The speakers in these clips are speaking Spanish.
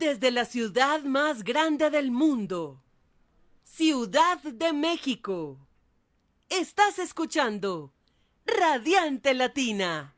Desde la ciudad más grande del mundo, Ciudad de México, estás escuchando Radiante Latina.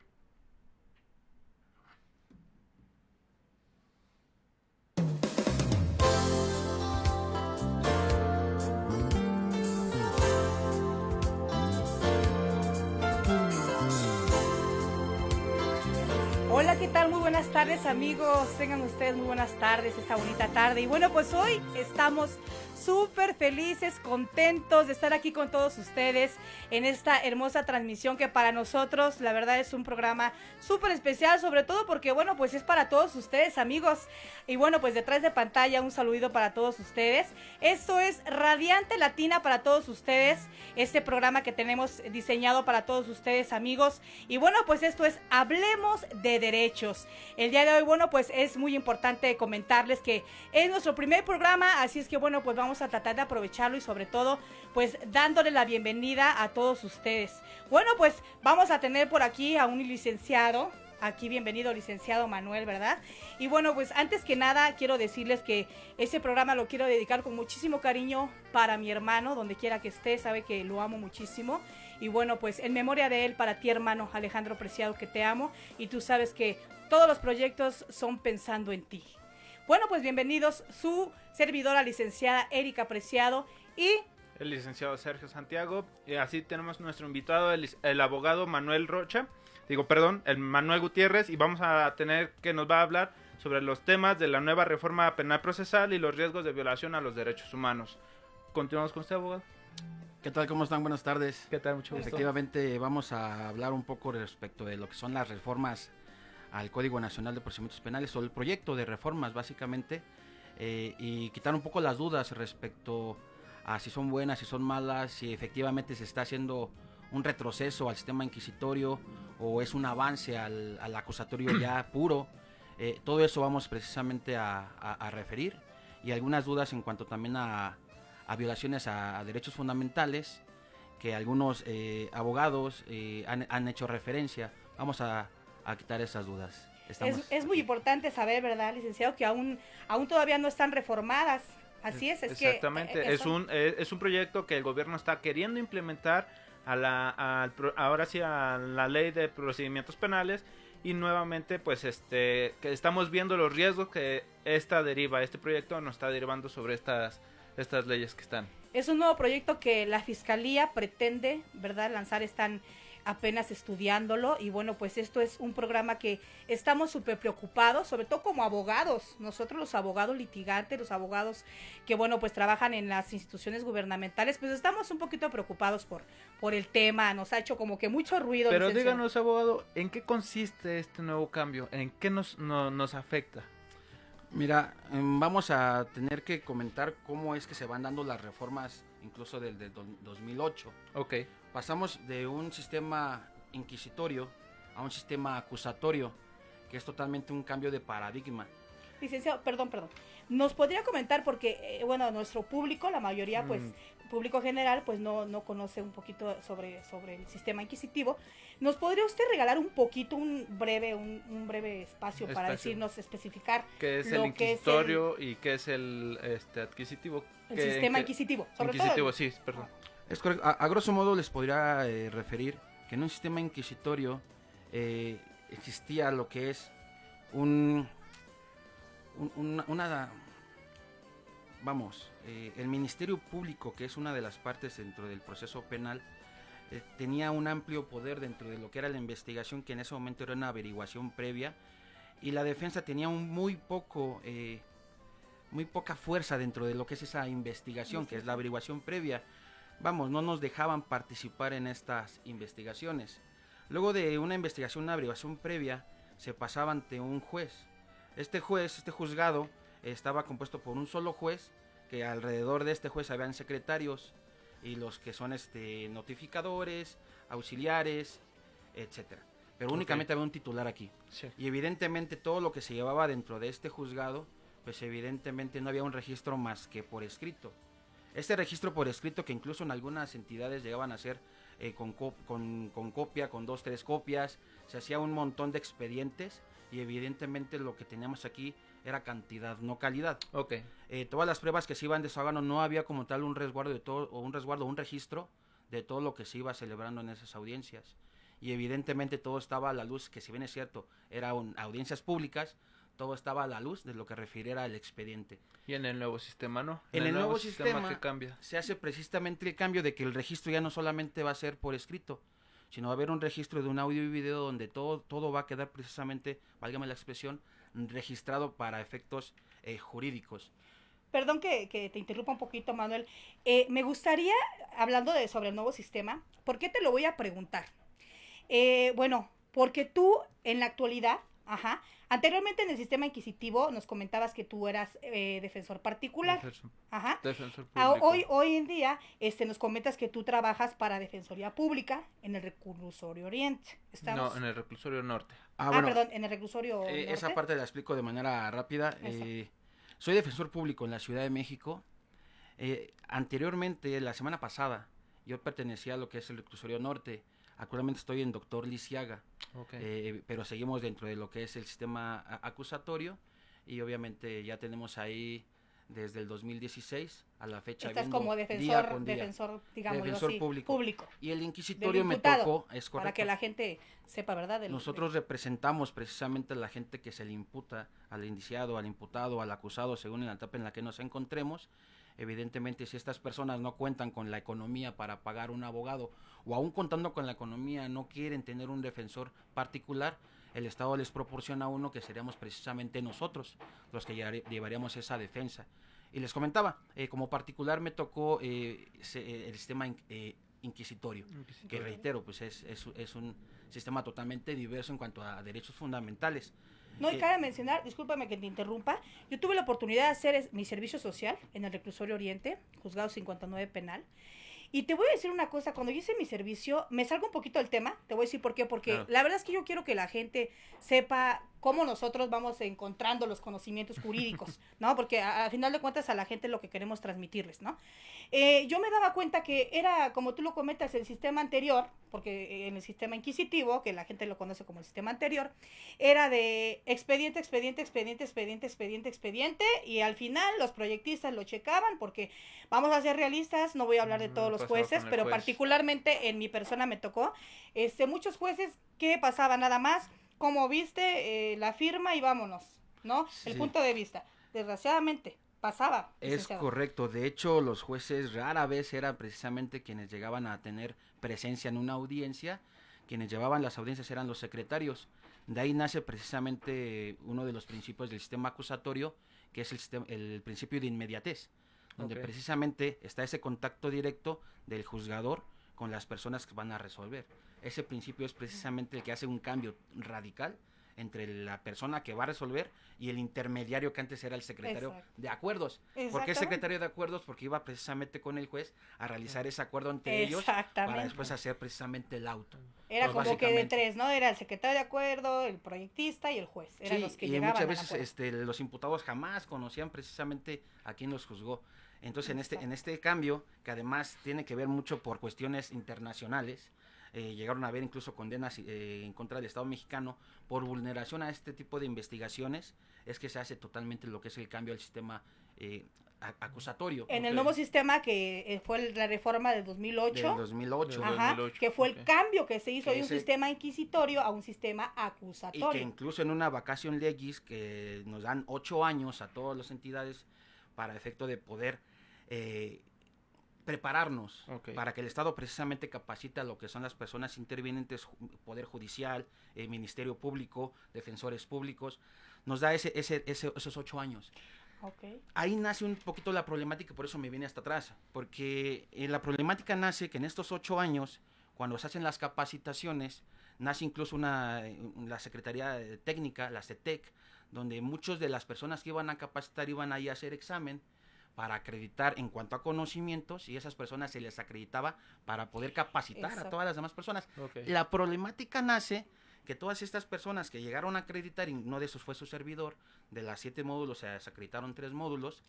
Hola, ¿qué tal? Muy buenas tardes, amigos. Tengan ustedes muy buenas tardes esta bonita tarde. Y bueno, pues hoy estamos súper felices, contentos de estar aquí con todos ustedes en esta hermosa transmisión que para nosotros, la verdad, es un programa súper especial, sobre todo porque, bueno, pues es para todos ustedes, amigos. Y bueno, pues detrás de pantalla un saludito para todos ustedes. Esto es Radiante Latina para todos ustedes, este programa que tenemos diseñado para todos ustedes, amigos. Y bueno, pues esto es Hablemos de Derechos. El día de hoy, bueno, pues es muy importante comentarles que es nuestro primer programa, así es que, bueno, pues vamos a tratar de aprovecharlo y sobre todo, pues dándole la bienvenida a todos ustedes. Bueno, pues vamos a tener por aquí a un licenciado. Aquí, bienvenido, licenciado Manuel, ¿verdad? Y bueno, pues antes que nada quiero decirles que este programa lo quiero dedicar con muchísimo cariño para mi hermano, donde quiera que esté, sabe que lo amo muchísimo. Y bueno, pues en memoria de él, para ti, hermano Alejandro Preciado, que te amo, y tú sabes que todos los proyectos son pensando en ti. Bueno, pues bienvenidos, su servidora licenciada Erika Preciado y el licenciado Sergio Santiago, y así tenemos nuestro invitado, el abogado Manuel Rocha, el Manuel Gutiérrez, y vamos a tener que nos va a hablar sobre los temas de la nueva reforma penal procesal y los riesgos de violación a los derechos humanos. Continuamos con usted, abogado. ¿Qué tal? ¿Cómo están? Buenas tardes. ¿Qué tal? Mucho gusto. Efectivamente, vamos a hablar un poco respecto de lo que son las reformas al Código Nacional de Procedimientos Penales, o el proyecto de reformas, básicamente, y quitar un poco las dudas respecto a si son buenas, si son malas, si efectivamente se está haciendo un retroceso al sistema inquisitorio o es un avance al acusatorio ya puro. Todo eso vamos precisamente a referir, y algunas dudas en cuanto también a violaciones a derechos fundamentales que algunos abogados han hecho referencia. Vamos a quitar esas dudas. Es muy importante saber, ¿verdad, licenciado? Que aún todavía no están reformadas. Así es exactamente. Es un proyecto que el gobierno está queriendo implementar ahora sí a la ley de procedimientos penales, y nuevamente pues que estamos viendo los riesgos que este proyecto nos está derivando sobre estas leyes que están. Es un nuevo proyecto que la Fiscalía pretende, ¿verdad?, lanzar. Están apenas estudiándolo, y bueno, pues esto es un programa que estamos súper preocupados, sobre todo como abogados, nosotros los abogados litigantes, los abogados que, bueno, pues trabajan en las instituciones gubernamentales, pues estamos un poquito preocupados por el tema. Nos ha hecho como que mucho ruido. Pero licenciado, díganos, abogado, ¿en qué consiste este nuevo cambio? ¿En qué nos afecta? Mira, vamos a tener que comentar cómo es que se van dando las reformas, incluso del 2008. Ok. Pasamos de un sistema inquisitorio a un sistema acusatorio, que es totalmente un cambio de paradigma. Licenciado, perdón, ¿nos podría comentar? Porque, bueno, nuestro público, la mayoría, pues, público general, pues no conoce un poquito sobre el sistema inquisitivo. ¿Nos podría usted regalar un poquito, un breve espacio para decirnos, especificar qué es el inquisitorio y qué es el adquisitivo? El sistema inquisitivo, sobre inquisitivo, todo. sí, perdón. Es correcto. A grosso modo les podría referir que en un sistema inquisitorio existía lo que es el Ministerio Público, que es una de las partes dentro del proceso penal, tenía un amplio poder dentro de lo que era la investigación, que en ese momento era una averiguación previa, y la defensa tenía muy poca fuerza dentro de lo que es esa investigación, que es la averiguación previa. No nos dejaban participar en estas investigaciones. Luego de una investigación, una averiguación previa, se pasaba ante un juez. Este juzgado estaba compuesto por un solo juez, que alrededor de este juez habían secretarios y los que son notificadores, auxiliares, etcétera. Pero únicamente había un titular aquí. Sí. Y evidentemente todo lo que se llevaba dentro de este juzgado, pues evidentemente no había un registro más que por escrito. Este registro por escrito, que incluso en algunas entidades llegaban a ser con copia, con 2, 3 copias, se hacía un montón de expedientes, y evidentemente lo que teníamos aquí era cantidad, no calidad. Ok. Todas las pruebas que se iban desahogando, no había como tal un resguardo de todo, o un registro de todo lo que se iba celebrando en esas audiencias. Y evidentemente todo estaba a la luz, que si bien es cierto, eran audiencias públicas, todo estaba a la luz de lo que refiriera al expediente. ¿Y en el nuevo sistema no? En el nuevo sistema ¿qué cambia? se hace precisamente el cambio de que el registro ya no solamente va a ser por escrito, sino va a haber un registro de un audio y video donde todo va a quedar precisamente, válgame la expresión, registrado para efectos jurídicos. Perdón que te interrumpa un poquito, Manuel. Me gustaría, hablando sobre el nuevo sistema, ¿por qué te lo voy a preguntar? Bueno, porque tú en la actualidad, anteriormente en el sistema inquisitivo nos comentabas que tú eras defensor particular. Defensor público. Hoy en día nos comentas que tú trabajas para Defensoría Pública en el Reclusorio Oriente. ¿Estamos? No, en el reclusorio norte. Bueno, perdón, en el Reclusorio Norte. Esa parte la explico de manera rápida. Soy defensor público en la Ciudad de México. Anteriormente, la semana pasada, yo pertenecía a lo que es el Reclusorio Norte. Actualmente estoy en Doctor Lisiaga, pero seguimos dentro de lo que es el sistema acusatorio y obviamente ya tenemos ahí desde el 2016 a la fecha. Estás como defensor, digamos así, público. Y el inquisitorio me tocó, es correcto. Para que la gente sepa, ¿verdad? Nosotros representamos precisamente a la gente que se le imputa, al indiciado, al imputado, al acusado, según en la etapa en la que nos encontremos. Evidentemente, si estas personas no cuentan con la economía para pagar un abogado, o aún contando con la economía no quieren tener un defensor particular, el Estado les proporciona uno que seríamos precisamente nosotros los que llevaríamos esa defensa. Y les comentaba, como particular me tocó el sistema inquisitorio, que reitero, pues es un sistema totalmente diverso en cuanto a derechos fundamentales. No, y cabe mencionar, discúlpame que te interrumpa, yo tuve la oportunidad de hacer mi servicio social en el Reclusorio Oriente, Juzgado 59 Penal, y te voy a decir una cosa, cuando yo hice mi servicio, me salgo un poquito del tema, te voy a decir por qué, porque la verdad es que yo quiero que la gente sepa cómo nosotros vamos encontrando los conocimientos jurídicos, ¿no? Porque al final de cuentas a la gente es lo que queremos transmitirles, ¿no? Yo me daba cuenta que era, como tú lo comentas, el sistema anterior, porque en el sistema inquisitivo, que la gente lo conoce como el sistema anterior, era de expediente, y al final los proyectistas lo checaban, porque vamos a ser realistas, no voy a hablar de todos los jueces, pero particularmente en mi persona me tocó, muchos jueces que pasaba nada más, como viste, la firma y vámonos, ¿no? Sí. El punto de vista. Desgraciadamente, pasaba. Es correcto. De hecho, los jueces rara vez eran precisamente quienes llegaban a tener presencia en una audiencia. Quienes llevaban las audiencias eran los secretarios. De ahí nace precisamente uno de los principios del sistema acusatorio, que es el principio de inmediatez, donde precisamente está ese contacto directo del juzgador con las personas que van a resolver. Ese principio es precisamente el que hace un cambio radical entre la persona que va a resolver y el intermediario que antes era el secretario de acuerdos. ¿Por qué secretario de acuerdos? Porque iba precisamente con el juez a realizar ese acuerdo entre ellos para después hacer precisamente el auto. Era pues como que de tres, ¿no? Era el secretario de acuerdo, el proyectista y el juez. Eran los que llegaban muchas veces los imputados jamás conocían precisamente a quién los juzgó. Entonces en este cambio, que además tiene que ver mucho por cuestiones internacionales, llegaron a haber incluso condenas en contra del Estado mexicano por vulneración a este tipo de investigaciones, es que se hace totalmente lo que es el cambio al sistema acusatorio. En el nuevo sistema que fue la reforma del 2008. Del 2008. Que fue el cambio que se hizo de un sistema inquisitorio a un sistema acusatorio. Y que incluso en una vacación legis que nos dan 8 años a todas las entidades para efecto de poder prepararnos para que el Estado precisamente capacite a lo que son las personas intervinientes, Poder Judicial, Ministerio Público, Defensores Públicos, nos da esos 8 años. Ahí nace un poquito la problemática, por eso me viene hasta atrás, porque la problemática nace que en estos 8 años, cuando se hacen las capacitaciones, nace incluso la Secretaría Técnica, la CETEC, donde muchas de las personas que iban a capacitar iban ahí a hacer examen para acreditar en cuanto a conocimientos, y esas personas se les acreditaba para poder capacitar a todas las demás personas. La problemática nace que todas estas personas que llegaron a acreditar, y uno de esos fue su servidor, de las 7 módulos se acreditaron 3 módulos,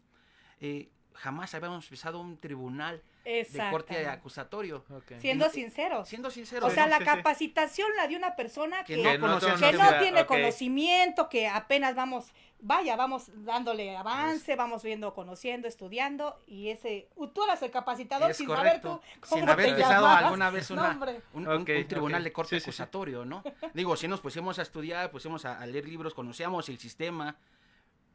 jamás habíamos pisado un tribunal de corte Exactamente. acusatorio. Ok. Siendo sinceros. Siendo sinceros, O sea, Sí, la sí, sí. capacitación la de una persona Que que, no Que no conocía que conocía, no tiene ok. conocimiento, que apenas vamos dándole avance, vamos viendo, conociendo, estudiando, y tú eras el capacitador es sin correcto. saber tú cómo Sin haber te pisado llamabas. alguna vez No, hombre. un Ok, tribunal ok. de corte Sí, sí, sí. acusatorio, ¿no? Digo, si nos pusimos a estudiar, pusimos a leer libros, conocíamos el sistema,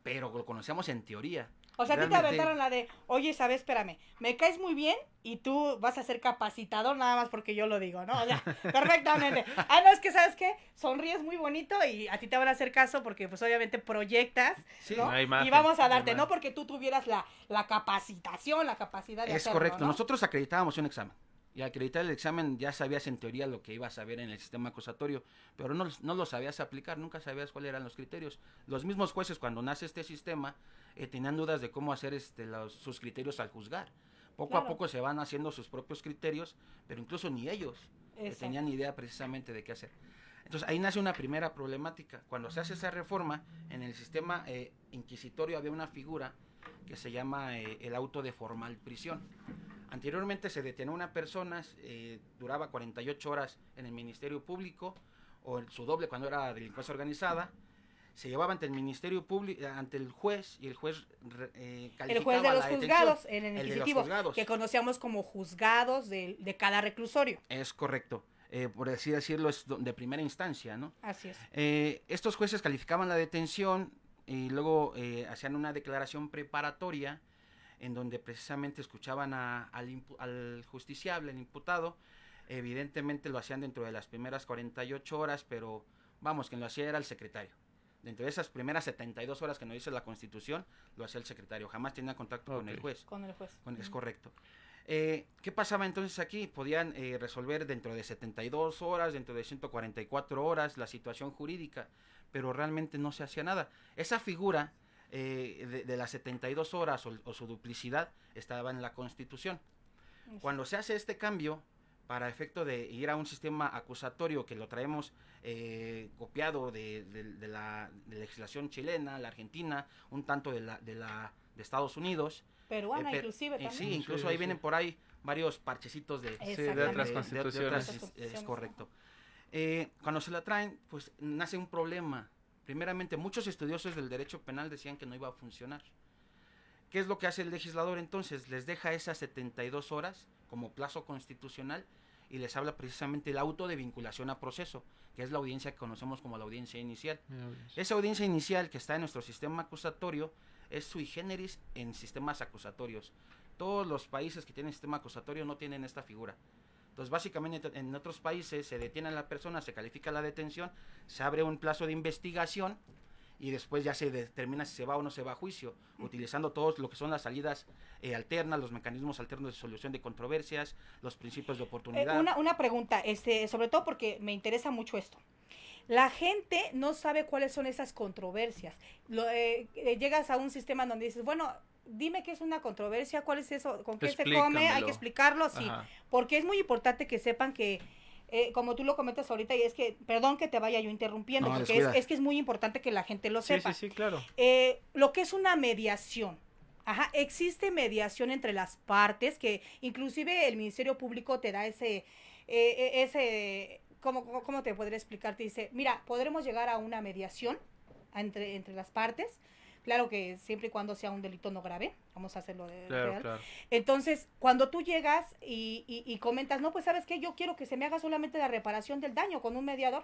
pero lo conocíamos en teoría. O sea, a ti te Realmente- aventaron la de, oye, ¿sabes? Espérame, me caes muy bien y tú vas a ser capacitador nada más porque yo lo digo, ¿no? O sea, perfectamente. Ah, no, es que, ¿sabes qué? Sonríes muy bonito y a ti te van a hacer caso porque, pues, obviamente proyectas, Sí, ¿no? La imagen, Y vamos a la darte, imagen. no porque tú tuvieras la capacitación, la capacidad de Es hacerlo, correcto. ¿no? Nosotros acreditábamos un examen. Y al acreditar el examen ya sabías en teoría lo que ibas a ver en el sistema acusatorio, pero no lo sabías aplicar, nunca sabías cuáles eran los criterios. Los mismos jueces cuando nace este sistema tenían dudas de cómo hacer sus criterios al juzgar. Poco Claro. a poco se van haciendo sus propios criterios, pero incluso ni ellos Exacto. tenían idea precisamente de qué hacer. Entonces ahí nace una primera problemática. Cuando se hace esa reforma, en el sistema inquisitorio había una figura que se llama el auto de formal prisión. Anteriormente se detenía una persona, duraba 48 horas en el Ministerio Público, o su doble cuando era delincuencia organizada, se llevaba ante el Ministerio Público, ante el juez, y el juez calificaba El juez de los la detención. juzgados en el El de los inquisitivo, juzgados. que conocíamos como juzgados de cada reclusorio. Es correcto. Por así decirlo, es de primera instancia, ¿no? Así es. Estos jueces calificaban la detención y luego hacían una declaración preparatoria en donde precisamente escuchaban al justiciable, al imputado. Evidentemente lo hacían dentro de las primeras 48 horas, pero vamos, quien lo hacía era el secretario. Dentro de esas primeras 72 horas que nos dice la Constitución, lo hacía el secretario. Jamás tenía contacto con el juez. Con el juez. Es correcto. ¿Qué pasaba entonces aquí? Podían resolver dentro de 72 horas, dentro de 144 horas la situación jurídica, pero realmente no se hacía nada. Esa figura de las 72 horas o su duplicidad estaba en la Constitución. Cuando se hace este cambio, para efecto de ir a un sistema acusatorio que lo traemos copiado de la legislación chilena, la argentina, un tanto de Estados Unidos, Peruana, inclusive, también. sí, incluso Sí, ahí sí. vienen por ahí varios parchecitos de de otras constituciones. es correcto. Cuando se la traen, pues nace un problema. Primeramente, muchos estudiosos del derecho penal decían que no iba a funcionar. ¿Qué es lo que hace el legislador entonces? Les deja esas 72 horas como plazo constitucional y les habla precisamente el auto de vinculación a proceso, que es la audiencia que conocemos como la audiencia inicial. Esa audiencia inicial que está en nuestro sistema acusatorio es sui generis en sistemas acusatorios. Todos los países que tienen sistema acusatorio no tienen esta figura. Entonces, básicamente, en otros países se detiene a la persona, se califica la detención, se abre un plazo de investigación y después ya se determina si se va o no se va a juicio, utilizando todos lo que son las salidas alternas, los mecanismos alternos de solución de controversias, los principios de oportunidad. Una pregunta, sobre todo porque me interesa mucho esto. La gente no sabe cuáles son esas controversias. Llegas a un sistema donde dices, bueno, dime qué es una controversia, cuál es eso, con qué se come, hay Explícamelo. que explicarlo, sí. Ajá. Porque es muy importante que sepan que, como tú lo comentas ahorita, y es que, perdón que te vaya yo interrumpiendo, No, porque descuida. es que es muy importante que la gente lo Sí, sepa. sí, sí, claro. Lo que es una mediación. Ajá, existe mediación entre las partes, que inclusive el Ministerio Público te da ¿cómo te podría explicar? Te dice, mira, podremos llegar a una mediación entre las partes, claro que siempre y cuando sea un delito no grave, vamos a hacerlo de Claro, real. claro. Entonces, cuando tú llegas y comentas, no, pues ¿sabes qué? Yo quiero que se me haga solamente la reparación del daño con un mediador.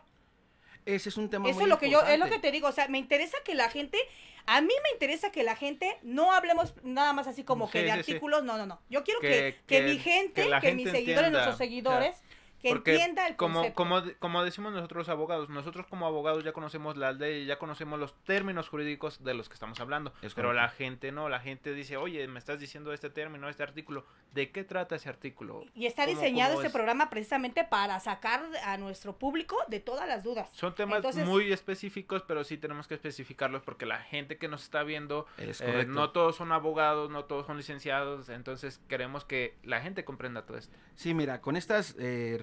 Ese es un tema Eso muy es lo que importante. es lo que te digo, o sea, me interesa que la gente, a mí me interesa que la gente no hablemos nada más así como que Sí, de sí, sí. artículos, no. Yo quiero Que mi gente, que la que mis gente seguidores, entienda, nuestros seguidores, que Porque entienda el concepto. como decimos nosotros abogados, nosotros como abogados ya conocemos la ley, ya conocemos los términos jurídicos de los que estamos hablando, Es pero correcto. la gente no, la gente dice, oye, me estás diciendo este término, este artículo, ¿de qué trata ese artículo? Y está ¿Cómo- diseñado cómo este es? programa precisamente para sacar a nuestro público de todas las dudas. Son temas Entonces, muy específicos, pero sí tenemos que especificarlos porque la gente que nos está viendo, Es correcto. no todos son abogados, no todos son licenciados, entonces queremos que la gente comprenda todo esto. Sí, mira, con estas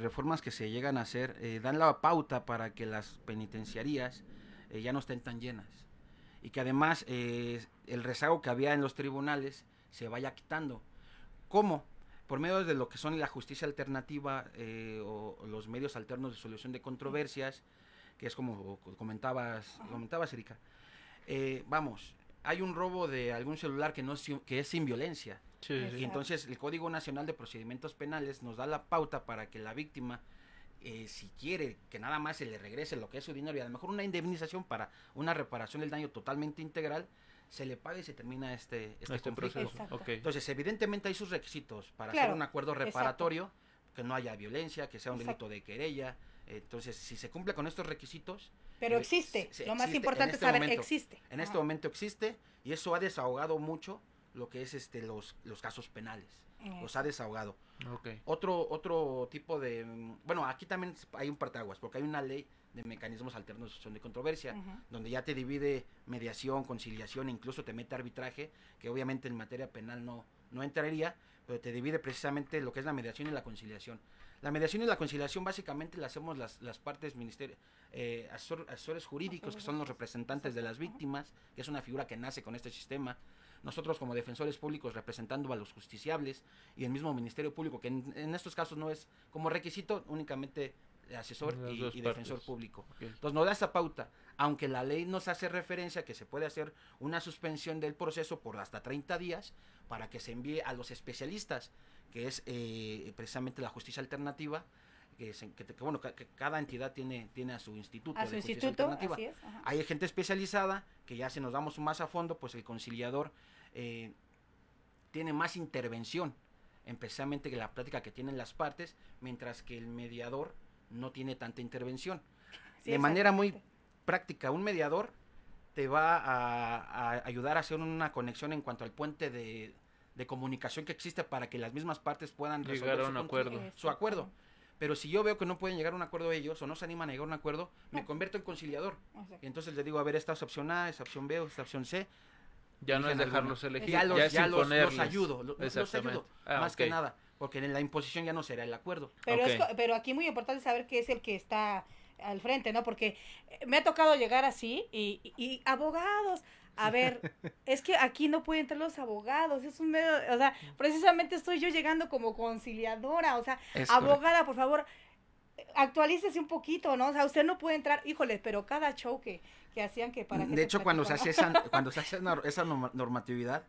reformas que se llegan a hacer, dan la pauta para que las penitenciarías ya no estén tan llenas. Y que además el rezago que había en los tribunales se vaya quitando. ¿Cómo? Por medio de lo que son la justicia alternativa o los medios alternos de solución de controversias, que es como comentabas, Erika. Vamos, hay un robo de algún celular que es sin violencia. Sí, sí, Y sí. entonces el Código Nacional de Procedimientos Penales nos da la pauta para que la víctima, si quiere que nada más se le regrese lo que es su dinero y a lo mejor una indemnización para una reparación del daño totalmente integral, se le paga y se termina este conflicto. proceso. Exacto. Ok. Entonces, evidentemente hay sus requisitos para Claro, hacer un acuerdo reparatorio, que no haya violencia, que sea un Exacto. delito de querella. Entonces, si se cumple con estos requisitos... Pero existe, lo más existe importante en es saber, momento. existe. En este Ajá. momento existe y eso ha desahogado mucho lo que es los casos penales. Los ha desahogado. Ok. Otro tipo de... Bueno, aquí también hay un parteaguas, porque hay una ley de mecanismos alternos de solución de controversia, Ujú. donde ya te divide mediación, conciliación, incluso te mete arbitraje, que obviamente en materia penal no entraría, pero te divide precisamente lo que es la mediación y la conciliación. La mediación y la conciliación básicamente la hacemos las partes asesores jurídicos, que son los representantes de las víctimas, que es una figura que nace con este sistema. Nosotros como defensores públicos representando a los justiciables y el mismo Ministerio Público, que en estos casos no es como requisito únicamente asesor Las y dos defensor partes. público. Ok. Entonces nos da esa pauta, aunque la ley nos hace referencia a que se puede hacer una suspensión del proceso por hasta 30 días para que se envíe a los especialistas, que es precisamente la justicia alternativa, que cada entidad tiene a su instituto A de su justicia instituto, alternativa. así es. Ajá. Hay gente especializada que ya si nos damos más a fondo, pues el conciliador tiene más intervención en precisamente que la plática que tienen las partes, mientras que el mediador no tiene tanta intervención. Sí, De manera muy exactamente. práctica, un mediador te va a ayudar a hacer una conexión en cuanto al puente de comunicación que existe para que las mismas partes puedan resolver Llegar a un acuerdo. su acuerdo. Pero si yo veo que no pueden llegar a un acuerdo ellos o no se animan a llegar a un acuerdo, me No. convierto en conciliador. Exacto. Y entonces le digo, a ver, esta es opción A, esta opción B, esta opción C. Ya no es Elijan dejarlos alguna. elegir, Ya los es imponerles. ayudo, los Exactamente. ayudo, Ah, más ok. que nada, porque en la imposición ya no será el acuerdo. Pero, Ok. pero aquí muy importante saber qué es el que está al frente, ¿no? Porque me ha tocado llegar así y abogados. A ver, es que aquí no pueden entrar los abogados, es un medio, o sea, precisamente estoy yo llegando como conciliadora, o sea, Es abogada, por favor, actualícese un poquito, ¿no? O sea, usted no puede entrar, híjole, pero cada show que hacían que para que De hecho, cuando se hace esa normatividad,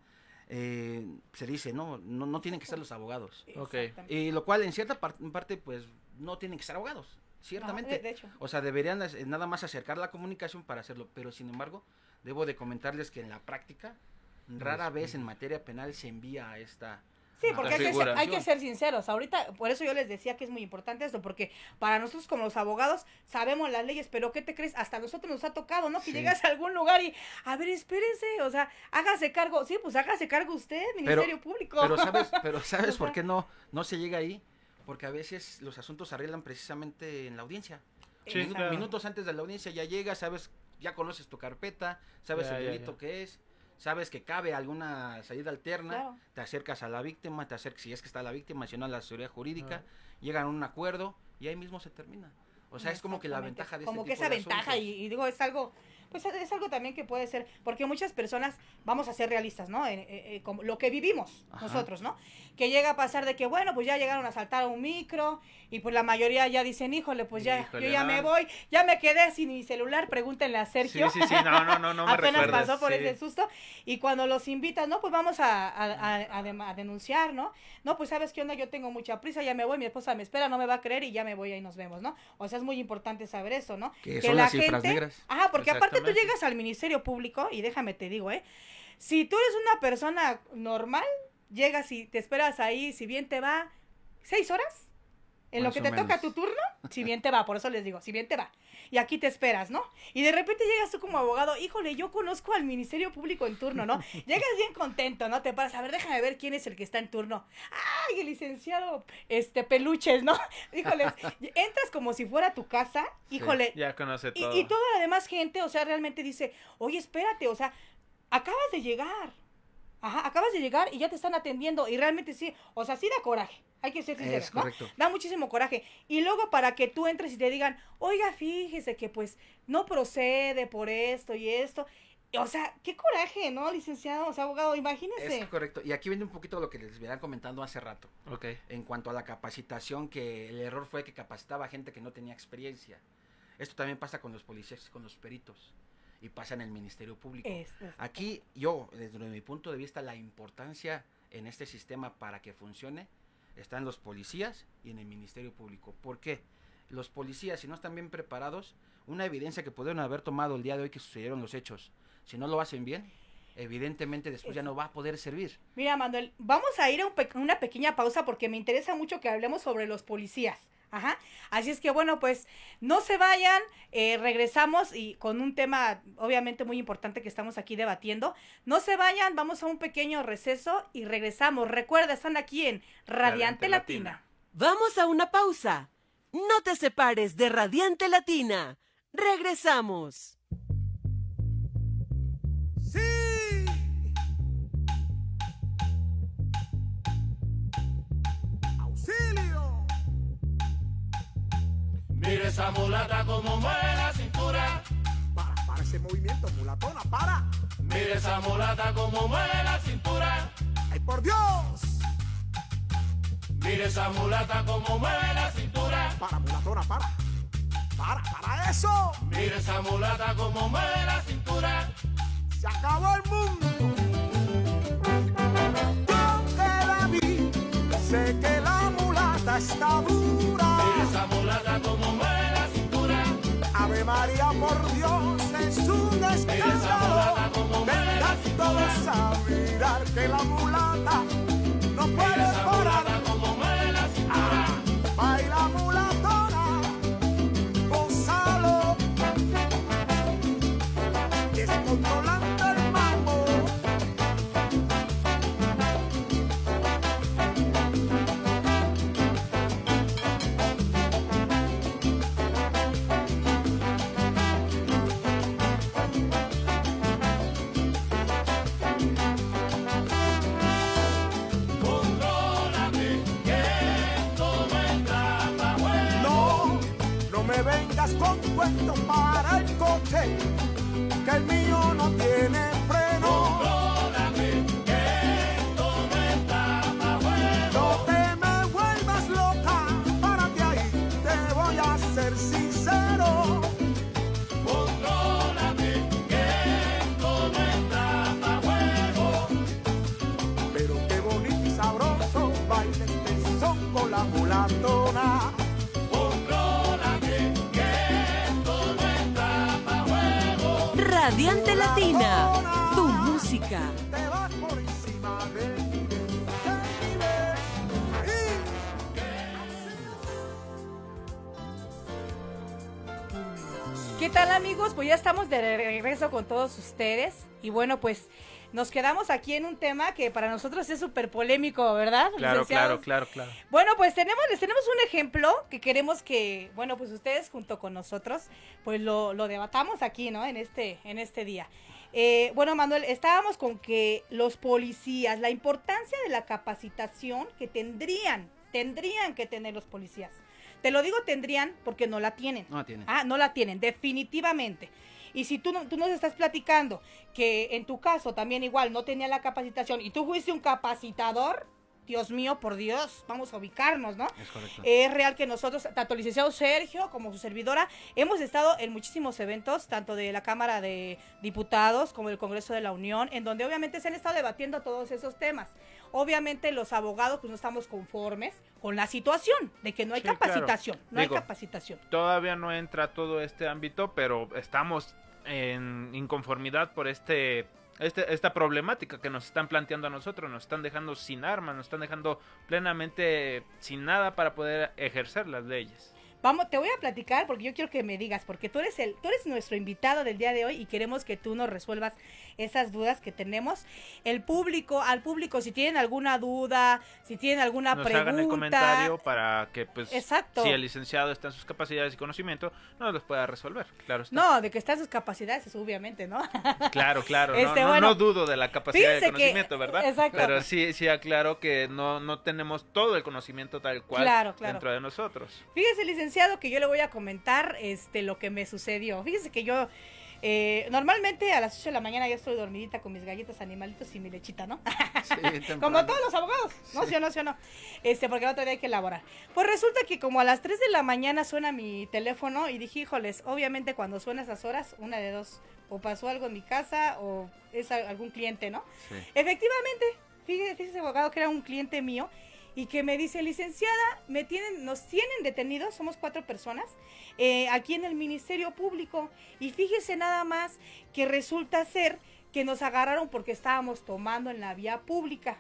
se dice, no tienen que ser los abogados. Ok. Y lo cual, en cierta parte, pues, no tienen que ser abogados, ciertamente. de hecho. O sea, deberían nada más acercar la comunicación para hacerlo, pero sin embargo, debo de comentarles que en la práctica, rara vez en materia penal se envía a esta... Sí, a porque La hay que, figura. hay que ser sinceros. Ahorita, por eso yo les decía que es muy importante esto, porque para nosotros como los abogados sabemos las leyes, pero ¿qué te crees? Hasta a nosotros nos ha tocado, ¿no? Que Sí. llegas a algún lugar y, a ver, espérese, o sea, hágase cargo. Sí, pues hágase cargo usted, Ministerio Público. Pero ¿sabes O por sea, qué no se llega ahí? Porque a veces los asuntos se arreglan precisamente en la audiencia. Sí, Exacto. claro. Minutos antes de la audiencia ya llegas, sabes, ya conoces tu carpeta, sabes Ya, el ya, delito ya. que es, sabes que cabe alguna salida alterna, Claro. te acercas a la víctima, te acercas si es que está la víctima, si no a la asesoría jurídica, Ah. llegan a un acuerdo y ahí mismo se termina. O sea, es como que la Exactamente. ventaja de como este que tipo esa de ventaja asuntos. y digo, es algo, pues es algo también que puede ser, porque muchas personas, vamos a ser realistas, ¿no? Como lo que vivimos Ajá. nosotros, ¿no? Que llega a pasar de que, bueno, pues ya llegaron a saltar un micro y pues la mayoría ya dicen, híjole, pues ya, Híjole, yo ya no. me voy, ya me quedé sin mi celular, pregúntenle a Sergio. Sí, no me Apenas recuerdes, pasó por sí. ese susto y cuando los invitan, no, pues vamos a denunciar, ¿no? No, pues sabes qué onda, yo tengo mucha prisa, ya me voy, mi esposa me espera, no me va a creer y ya me voy, ahí nos vemos, ¿no? O sea, es muy importante saber eso, ¿no? Que son las cifras negras. Ajá, porque aparte tú Exactamente. llegas al Ministerio Público y déjame te digo, si tú eres una persona normal, llegas y te esperas ahí, si bien te va, 6 horas, en lo Más que o te toca menos. tu turno, si bien te va, por eso les digo, si bien te va. Y aquí te esperas, ¿no? Y de repente llegas tú como abogado, híjole, yo conozco al Ministerio Público en turno, ¿no? Llegas bien contento, ¿no? Te paras, a ver, déjame ver quién es el que está en turno. ¡Ay, el licenciado, Peluches, ¿no? Híjoles, entras como si fuera tu casa, híjole. Ya conoce todo. Y toda la demás gente, o sea, realmente dice, oye, espérate, o sea, acabas de llegar. Ajá, acabas de llegar y ya te están atendiendo. Y realmente sí, o sea, sí da coraje. Hay que ser sinceros, Es ¿no? correcto. Da muchísimo coraje. Y luego para que tú entres y te digan, oiga, fíjese que pues no procede por esto y esto. O sea, qué coraje, ¿no, licenciado? O sea, abogado, imagínese. Es correcto. Y aquí viene un poquito lo que les venía comentando hace rato. Ok. En cuanto a la capacitación, que el error fue que capacitaba a gente que no tenía experiencia. Esto también pasa con los policías, con los peritos. Y pasa en el Ministerio Público. Aquí yo, desde mi punto de vista, la importancia en este sistema para que funcione está en los policías y en el Ministerio Público. ¿Por qué? Los policías, si no están bien preparados, una evidencia que pudieron haber tomado el día de hoy que sucedieron los hechos, si no lo hacen bien, evidentemente después ya no va a poder servir. Mira, Manuel, vamos a ir a una pequeña pausa porque me interesa mucho que hablemos sobre los policías. Ajá. Así es que bueno, pues no se vayan, regresamos y con un tema obviamente muy importante que estamos aquí debatiendo. No se vayan, vamos a un pequeño receso y regresamos. Recuerda, están aquí en Radiante Latina. Vamos a una pausa. No te separes de Radiante Latina. Regresamos. ¡Sí! ¡Auxilio! Mire esa mulata como mueve la cintura. Para ese movimiento, mulatona, para. Mire esa mulata como mueve la cintura. ¡Ay, por Dios! Mire esa mulata como mueve la cintura. Para, mulatona, para. Para eso. Mire esa mulata como mueve la cintura. Se acabó el mundo. Yo que la vi, sé que la mulata está dura. Mire esa mulata como mueve la cintura. Ave María, por Dios, es un escándalo. Vengan todos a mirar que la mulata no puede parar. Como mueve la cintura. Baila mulatona, gózalo. Descontrolando el mambo. Contrólate, que esto no está pa' juego. No me vengas con cuentos para el coche, que el mío no tiene freno. Contrólate, que esto no está pa' juego. No te me vuelvas loca, párate ahí, te voy a ser sincero. Contrólate, que esto no está pa' juego. Pero qué bonito y sabroso baila este son con la mulatona. Contrólate, que esto no está pa' juego. Radiante Latina. Tu música. Te vas por encima del nivel. ¿Qué tal, amigos? Pues ya estamos de regreso con todos ustedes. Y bueno, pues nos quedamos aquí en un tema que para nosotros es súper polémico, ¿verdad? Claro, licenciados? claro. Bueno, pues les tenemos un ejemplo que queremos que, bueno, pues ustedes junto con nosotros, pues lo debatamos aquí, ¿no? En este día. Bueno, Manuel, estábamos con que los policías, la importancia de la capacitación que tendrían que tener los policías. Te lo digo tendrían porque no la tienen. No la tienen. No la tienen, definitivamente. Y si tú nos estás platicando que en tu caso también igual no tenía la capacitación y tú fuiste un capacitador, Dios mío, por Dios, vamos a ubicarnos, ¿no? Es correcto. Es real que nosotros, tanto el licenciado Sergio como su servidora, hemos estado en muchísimos eventos, tanto de la Cámara de Diputados como del Congreso de la Unión, en donde obviamente se han estado debatiendo todos esos temas. Obviamente los abogados pues no estamos conformes con la situación de que no hay Sí, capacitación, claro. no hay Digo, capacitación. Todavía no entra todo este ámbito, pero estamos en inconformidad por esta problemática que nos están planteando a nosotros. Nos están dejando sin armas, nos están dejando plenamente sin nada para poder ejercer las leyes. Vamos, te voy a platicar porque yo quiero que me digas, porque tú eres nuestro invitado del día de hoy y queremos que tú nos resuelvas esas dudas que tenemos. Al público, si tienen alguna duda, si tienen alguna Nos pregunta. hagan el comentario para que, pues, Exacto. si el licenciado está en sus capacidades y conocimiento, nos los pueda resolver. Claro está. No, de que están sus capacidades, eso obviamente, ¿no? Claro. Bueno, no dudo de la capacidad de fíjense conocimiento, que- ¿verdad? exacto. Pero sí aclaro que no tenemos todo el conocimiento tal cual Claro. dentro de nosotros. Fíjese, licenciado, que yo le voy a comentar lo que me sucedió. Fíjese que yo Normalmente a las 8 de la mañana ya estoy dormidita con mis galletas, animalitos y mi lechita, ¿no? Sí, temprano. Como todos los abogados, ¿no? Sí. ¿Sí o no? ¿Sí o no? Porque el otro día hay que elaborar. Pues resulta que como a las 3 de la mañana suena mi teléfono y dije, híjoles, obviamente cuando suena esas horas, una de dos, o pasó algo en mi casa o es algún cliente, ¿no? Sí. Efectivamente, fíjese abogado que era un cliente mío y que me dice, licenciada, nos tienen detenidos, somos 4 personas, aquí en el Ministerio Público, y fíjese nada más que resulta ser que nos agarraron porque estábamos tomando en la vía pública.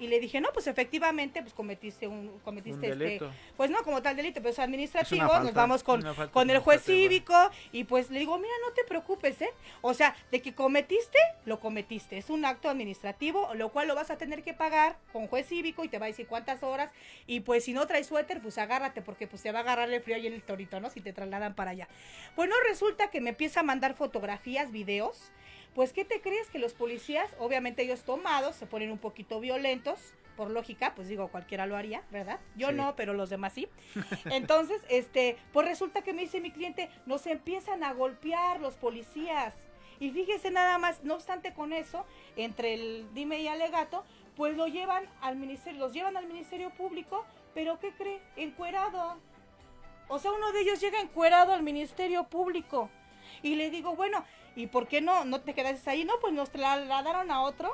Y le dije, no, pues efectivamente, pues cometiste Un este, delito. pues no como tal delito, pero es administrativo, Es una nos falta, vamos con una falta el juez administrativa. cívico, y pues le digo, mira, no te preocupes, o sea, de que cometiste, lo cometiste, es un acto administrativo, lo cual lo vas a tener que pagar con juez cívico, y te va a decir cuántas horas, y pues si no traes suéter, pues agárrate, porque pues te va a agarrar el frío ahí en el torito, ¿no? Si te trasladan para allá. Bueno, resulta que me empieza a mandar fotografías, videos. Pues, ¿qué te crees? Que los policías, obviamente ellos tomados, se ponen un poquito violentos, por lógica, pues digo, cualquiera lo haría, ¿verdad? Yo Sí. no, pero los demás sí. Entonces, pues resulta que me dice mi cliente, nos empiezan a golpear los policías. Y fíjese nada más, no obstante con eso, entre el dime y alegato, pues los llevan al Ministerio Público, pero ¿qué cree? Encuerado. O sea, uno de ellos llega encuerado al Ministerio Público. Y le digo, bueno, ¿y por qué no te quedas ahí? No, pues nos trasladaron a otra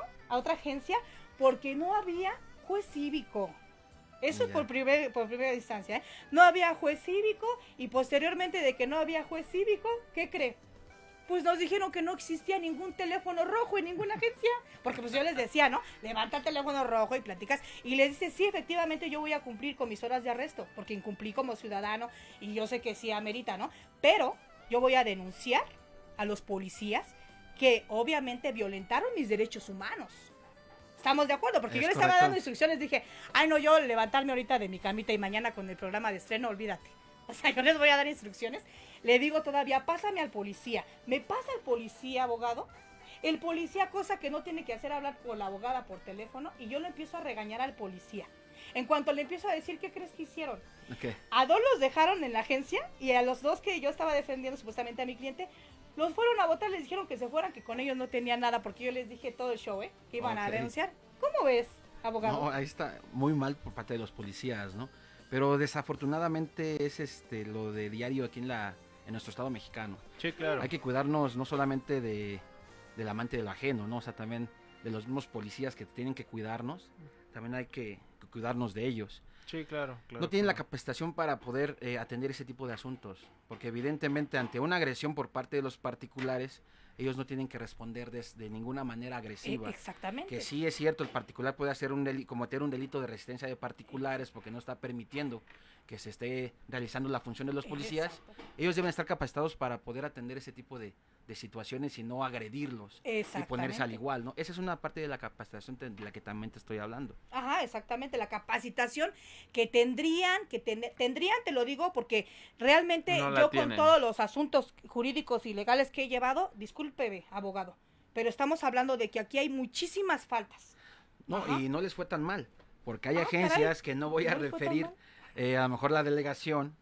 agencia, porque no había juez cívico. Eso es Ya. por primera instancia, ¿eh? No había juez cívico, y posteriormente de que no había juez cívico, ¿qué cree? Pues nos dijeron que no existía ningún teléfono rojo en ninguna agencia, porque pues yo les decía, ¿no? Levanta el teléfono rojo y platicas, y les dice, sí, efectivamente yo voy a cumplir con mis horas de arresto, porque incumplí como ciudadano, y yo sé que sí amerita, ¿no? Pero yo voy a denunciar a los policías que obviamente violentaron mis derechos humanos. ¿Estamos de acuerdo? Porque Es yo le estaba correcto. dando instrucciones, dije, ay no, yo levantarme ahorita de mi camita y mañana con el programa de estreno, olvídate. O sea, yo les voy a dar instrucciones. Le digo todavía, pásame al policía. Me pasa el policía, abogado. El policía, cosa que no tiene que hacer, hablar con la abogada por teléfono, y yo le empiezo a regañar al policía. En cuanto le empiezo a decir, ¿qué crees que hicieron? Ok. A 2 los dejaron en la agencia, y a los 2 que yo estaba defendiendo supuestamente a mi cliente, los fueron a votar, les dijeron que se fueran, que con ellos no tenían nada, porque yo les dije todo el show, que iban a Ok. denunciar. ¿Cómo ves, abogado? No, ahí está muy mal por parte de los policías, ¿no? Pero desafortunadamente es lo de diario aquí en nuestro estado mexicano. Sí, claro. Hay que cuidarnos no solamente del amante de lo ajeno, ¿no? O sea, también de los mismos policías que tienen que cuidarnos, también hay que cuidarnos de ellos. Sí, claro. No tienen la capacitación para poder atender ese tipo de asuntos, porque evidentemente ante una agresión por parte de los particulares, ellos no tienen que responder de ninguna manera agresiva. Exactamente. Que sí es cierto, el particular puede hacer cometer un delito de resistencia de particulares porque no está permitiendo que se esté realizando la función de los policías. Exacto. Ellos deben estar capacitados para poder atender ese tipo de situaciones y no agredirlos y ponerse al igual, ¿no? Esa es una parte de la capacitación de la que también te estoy hablando. Ajá, exactamente, la capacitación que tendrían, te lo digo, porque realmente No la yo con tienen. todos los asuntos jurídicos y legales que he llevado, discúlpeme, abogado, pero estamos hablando de que aquí hay muchísimas faltas. No, Ajá. y no les fue tan mal, porque hay Ah, agencias caray, que no voy a no les fue tan referir, mal. a lo mejor la delegación,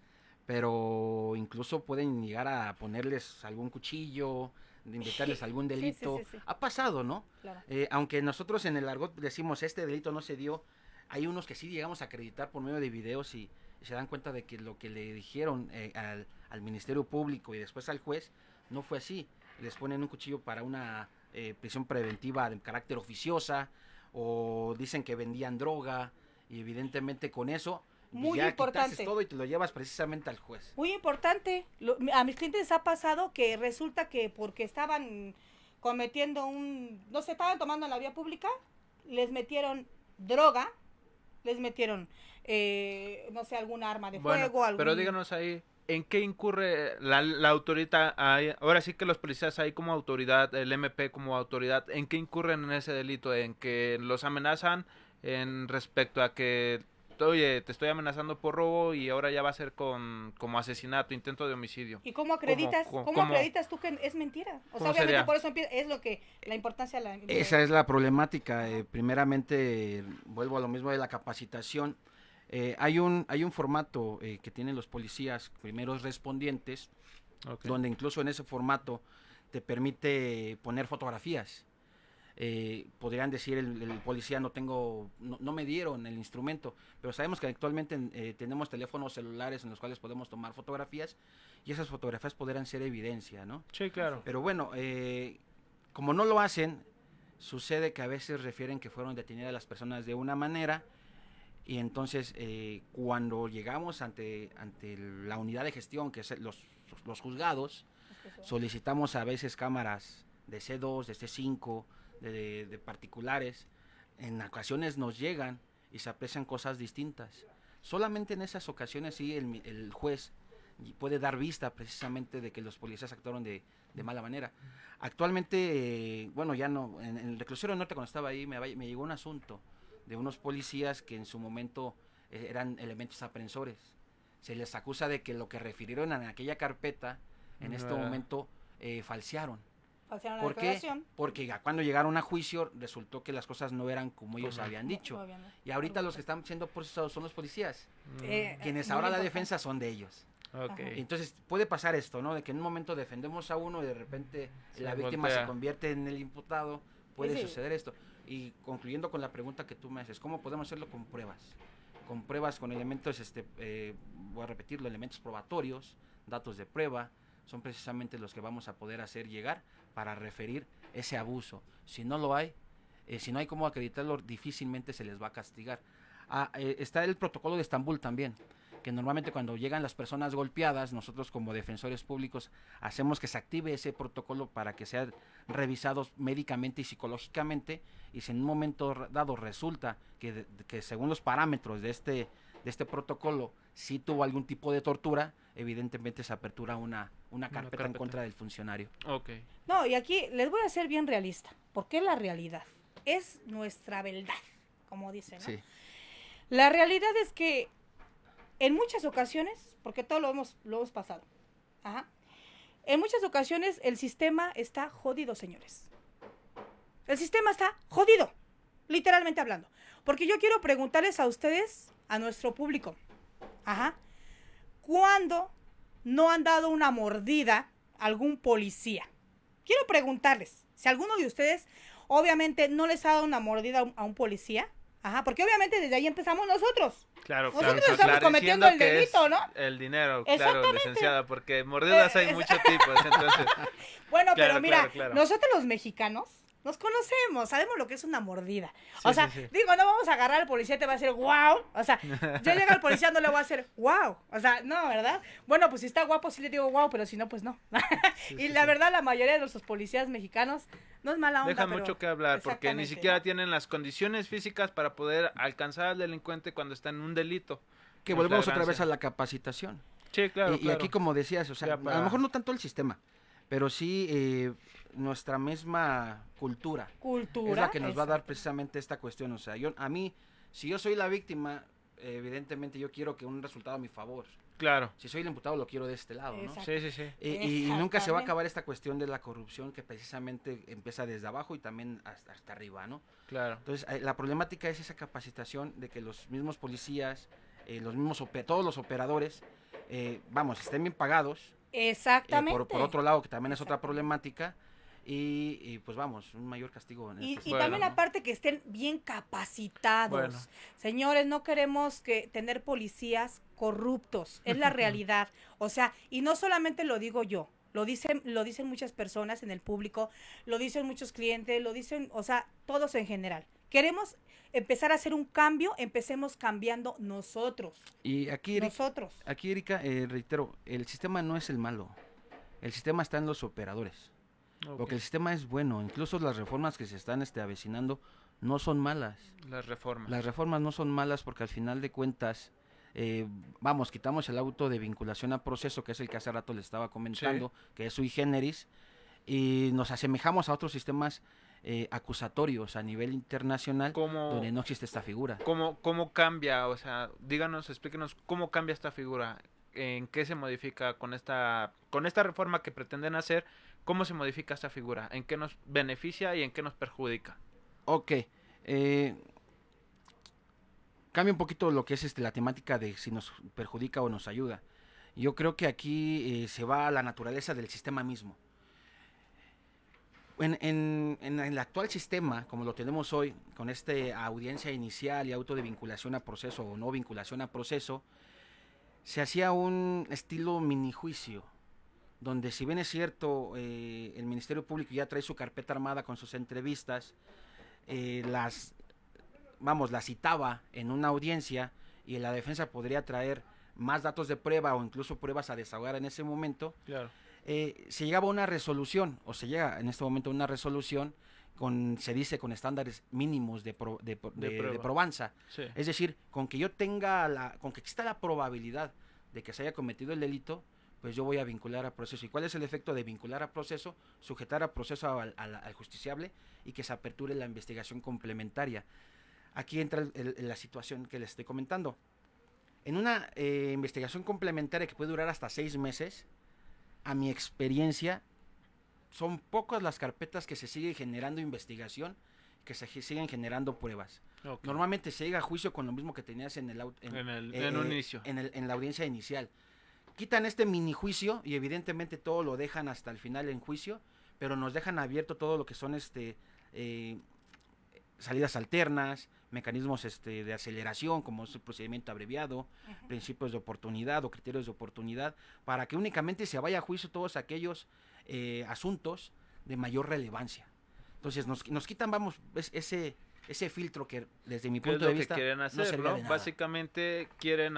pero incluso pueden llegar a ponerles algún cuchillo, de inventarles algún Sí, sí, delito. sí, sí. Ha pasado, ¿no? Claro. Aunque nosotros en el argot decimos este delito no se dio, hay unos que sí llegamos a acreditar por medio de videos y se dan cuenta de que lo que le dijeron al Ministerio Público y después al juez no fue así. Les ponen un cuchillo para una prisión preventiva de carácter oficiosa, o dicen que vendían droga, y evidentemente con eso pues Muy ya importante. quitaste todo y te lo llevas precisamente al juez. Muy importante, a mis clientes les ha pasado que resulta que porque estaban cometiendo no se estaban tomando en la vía pública, les metieron droga, les metieron, no sé, algún arma de Bueno, fuego, algún... pero díganos ahí, ¿en qué incurre la autoridad? Ahora sí que los policías ahí como autoridad, el MP como autoridad, ¿en qué incurren en ese delito? ¿En que los amenazan en respecto a que, oye, te estoy amenazando por robo y ahora ya va a ser como asesinato, intento de homicidio? ¿Y cómo acreditas, ¿Cómo? acreditas tú que es mentira? O sea, ¿Cómo obviamente sería? por eso es lo que, la importancia de la... Esa es la problemática. Primeramente, vuelvo a lo mismo de la capacitación. Hay un formato que tienen los policías, primeros respondientes, Ok. donde incluso en ese formato te permite poner fotografías. Podrían decir el policía no me dieron el instrumento, pero sabemos que actualmente tenemos teléfonos celulares en los cuales podemos tomar fotografías y esas fotografías podrán ser evidencia, ¿no? Sí, claro. Pero bueno, como no lo hacen, sucede que a veces refieren que fueron detenidas las personas de una manera y entonces cuando llegamos ante la unidad de gestión, que es los juzgados, solicitamos a veces cámaras de C2, de C5, de particulares. En ocasiones nos llegan y se aprecian cosas distintas. Solamente en esas ocasiones sí el juez puede dar vista precisamente de que los policías actuaron de mala manera. Actualmente, bueno, ya no, en el reclusorio norte cuando estaba ahí me llegó un asunto de unos policías que en su momento eran elementos aprensores. Se les acusa de que lo que refirieron en aquella carpeta en este momento falsearon. Falsearon la ¿Por qué? declaración. Porque ya cuando llegaron a juicio resultó que las cosas no eran como ellos habían dicho. Todavía no. Y ahorita los que están siendo procesados son los policías, quienes muy ahora la importante. defensa son de ellos. Ok. Entonces puede pasar esto, ¿no? De que en un momento defendemos a uno y de repente Se la víctima voltea. se convierte en el imputado. Puede Sí. suceder esto. Y concluyendo con la pregunta que tú me haces, ¿cómo podemos hacerlo con pruebas? Con pruebas, con elementos, voy a repetirlo, elementos probatorios, datos de prueba, son precisamente los que vamos a poder hacer llegar para referir ese abuso. Si no lo hay, si no hay cómo acreditarlo, difícilmente se les va a castigar. Está el protocolo de Estambul también, que normalmente cuando llegan las personas golpeadas, nosotros como defensores públicos hacemos que se active ese protocolo para que sean revisados médicamente y psicológicamente, y si en un momento dado resulta que según los parámetros de este protocolo sí tuvo algún tipo de tortura, evidentemente se apertura una carpeta en contra del funcionario. Ok. No, y aquí les voy a ser bien realista, porque es la realidad, es nuestra verdad, como dicen, ¿no? Sí. La realidad es que en muchas ocasiones, porque todo lo hemos pasado, en muchas ocasiones el sistema está jodido, señores. El sistema está jodido, literalmente hablando. Porque yo quiero preguntarles a ustedes, a nuestro público, ¿cuándo no han dado una mordida a algún policía? Quiero preguntarles, si alguno de ustedes obviamente no les ha dado una mordida a un policía, porque obviamente desde ahí empezamos nosotros. Claro, Nosotros claro. estamos cometiendo el diciendo que delito, es ¿no? El dinero, claro, Exactamente. licenciada, porque mordidas hay muchos tipos, entonces. Bueno, Claro, pero mira, claro. nosotros los mexicanos nos conocemos, sabemos lo que es una mordida. O Sí, sea, sí, sí. digo, no vamos a agarrar al policía y te va a decir, wow. O sea, yo llego al policía, no le voy a hacer, wow. O sea, no, ¿verdad? Bueno, pues si está guapo, sí le digo wow, pero si no, pues no. Y la verdad, la mayoría de nuestros policías mexicanos no es mala onda. Dejan pero- mucho que hablar, porque ni Exactamente, siquiera ¿no? tienen las condiciones físicas para poder alcanzar al delincuente cuando está en un delito. Que en volvemos otra flagrancia. vez a la capacitación. Sí, claro, y claro. aquí como decías, o sea, Ya a para- lo mejor no tanto el sistema, pero sí nuestra misma cultura Cultura. es la que nos va a dar exacto. precisamente esta cuestión. O sea, si yo soy la víctima, evidentemente yo quiero que un resultado a mi favor. Claro. Si soy el imputado, lo quiero de este lado, ¿no? Exacto. Sí, sí, sí. Y nunca se va a Exactamente. acabar esta cuestión de la corrupción que precisamente empieza desde abajo y también hasta arriba, ¿no? Claro. Entonces, la problemática es esa capacitación de que los mismos policías, todos los operadores, estén bien pagados. Exactamente. Por otro lado, que también es otra problemática, y pues un mayor castigo en Y este Bueno, también ¿no? aparte que estén bien capacitados. Bueno. Señores, no queremos tener policías corruptos, es la realidad. O sea, y no solamente lo digo yo, lo dicen muchas personas en el público, lo dicen muchos clientes, lo dicen, o sea, todos en general. Queremos empezar a hacer un cambio, empecemos cambiando nosotros. Y aquí, Nosotros. Erika, reitero, el sistema no es el malo, el sistema está en los operadores. Ok. Porque el sistema es bueno, incluso las reformas que se están avecinando no son malas. Las reformas. Las reformas no son malas porque al final de cuentas, quitamos el auto de vinculación a proceso, que es el que hace rato le estaba comentando, que es sui generis, y nos asemejamos a otros sistemas acusatorios a nivel internacional ¿Cómo, donde no existe esta figura. cómo cambia? O sea, díganos, explíquenos cómo cambia esta figura. ¿En qué se modifica con esta reforma que pretenden hacer? ¿Cómo se modifica esta figura? ¿En qué nos beneficia y en qué nos perjudica? Ok, cambia un poquito lo que es la temática de si nos perjudica o nos ayuda. Yo creo que aquí se va a la naturaleza del sistema mismo. En el actual sistema, como lo tenemos hoy, con audiencia inicial y auto de vinculación a proceso o no vinculación a proceso, se hacía un estilo mini juicio, donde si bien es cierto, el Ministerio Público ya trae su carpeta armada con sus entrevistas, las citaba en una audiencia y la defensa podría traer más datos de prueba o incluso pruebas a desahogar en ese momento. Claro. Se llegaba a una resolución, o se llega en este momento a una resolución se dice con estándares mínimos de probanza. Sí. Es decir, con que exista la probabilidad de que se haya cometido el delito, pues yo voy a vincular a proceso. ¿Y cuál es el efecto de vincular a proceso? Sujetar a proceso al justiciable y que se aperture la investigación complementaria. Aquí entra la situación que les estoy comentando. En una investigación complementaria que puede durar hasta 6 meses, a mi experiencia, son pocas las carpetas que se sigue generando investigación, que se siguen generando pruebas. Okay. Normalmente se llega a juicio con lo mismo que tenías en un inicio. En la audiencia inicial. Quitan este mini juicio y evidentemente todo lo dejan hasta el final en juicio, pero nos dejan abierto todo lo que son salidas alternas, mecanismos de aceleración, como es el procedimiento abreviado, principios de oportunidad o criterios de oportunidad, para que únicamente se vaya a juicio todos aquellos asuntos de mayor relevancia. Entonces nos quitan, ese filtro que desde mi punto de vista que quieren hacer, no servía de nada. Básicamente quieren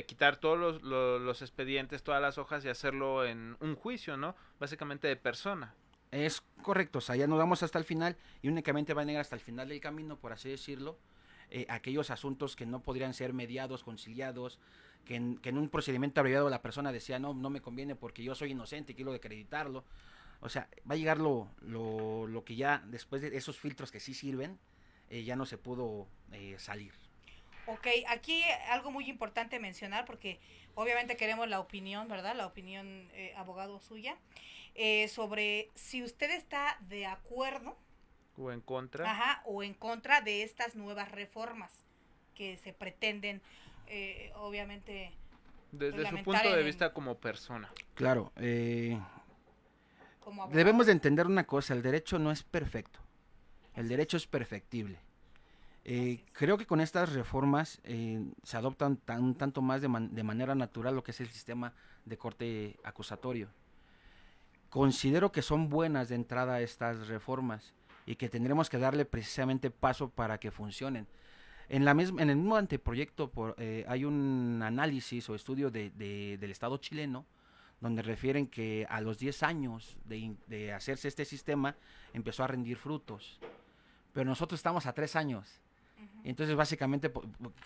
quitar todos los expedientes, todas las hojas y hacerlo en un juicio, ¿no? Básicamente de persona. Es correcto, o sea, ya nos vamos hasta el final y únicamente van a llegar hasta el final del camino, por así decirlo, aquellos asuntos que no podrían ser mediados, conciliados, que en un procedimiento abreviado la persona decía, no me conviene porque yo soy inocente y quiero acreditarlo. O sea, va a llegar lo que ya después de esos filtros que sí sirven, ya no se pudo salir. Ok, aquí algo muy importante mencionar, porque obviamente queremos la opinión, ¿verdad? La opinión, abogado, suya, sobre si usted está de acuerdo o en contra. O en contra de estas nuevas reformas que se pretenden, obviamente, desde su punto de vista como persona. Claro, como abogado. Debemos de entender una cosa, el derecho no es perfecto, el derecho es perfectible. Creo que con estas reformas se adoptan un tanto más de manera natural lo que es el sistema de corte acusatorio. Considero que son buenas de entrada estas reformas y que tendremos que darle precisamente paso para que funcionen. En el mismo anteproyecto hay un análisis o estudio del Estado chileno donde refieren que a los 10 años de hacerse este sistema empezó a rendir frutos, pero nosotros estamos a 3 años. Entonces básicamente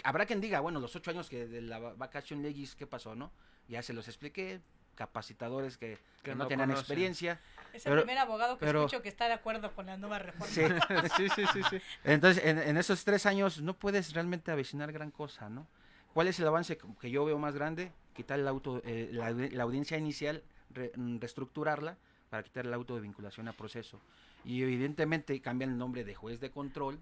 habrá quien diga, bueno, los 8 años que de la vacation legis, ¿qué pasó, no? Ya se los expliqué, capacitadores que no tenían conocen. Experiencia. Es el primer abogado que escucho que está de acuerdo con la nueva reforma. Sí. Sí. Entonces, en esos 3 años no puedes realmente avecinar gran cosa, ¿no? ¿Cuál es el avance que yo veo más grande? Quitar la audiencia inicial, reestructurarla para quitar el auto de vinculación a proceso. Y evidentemente cambian el nombre de juez de control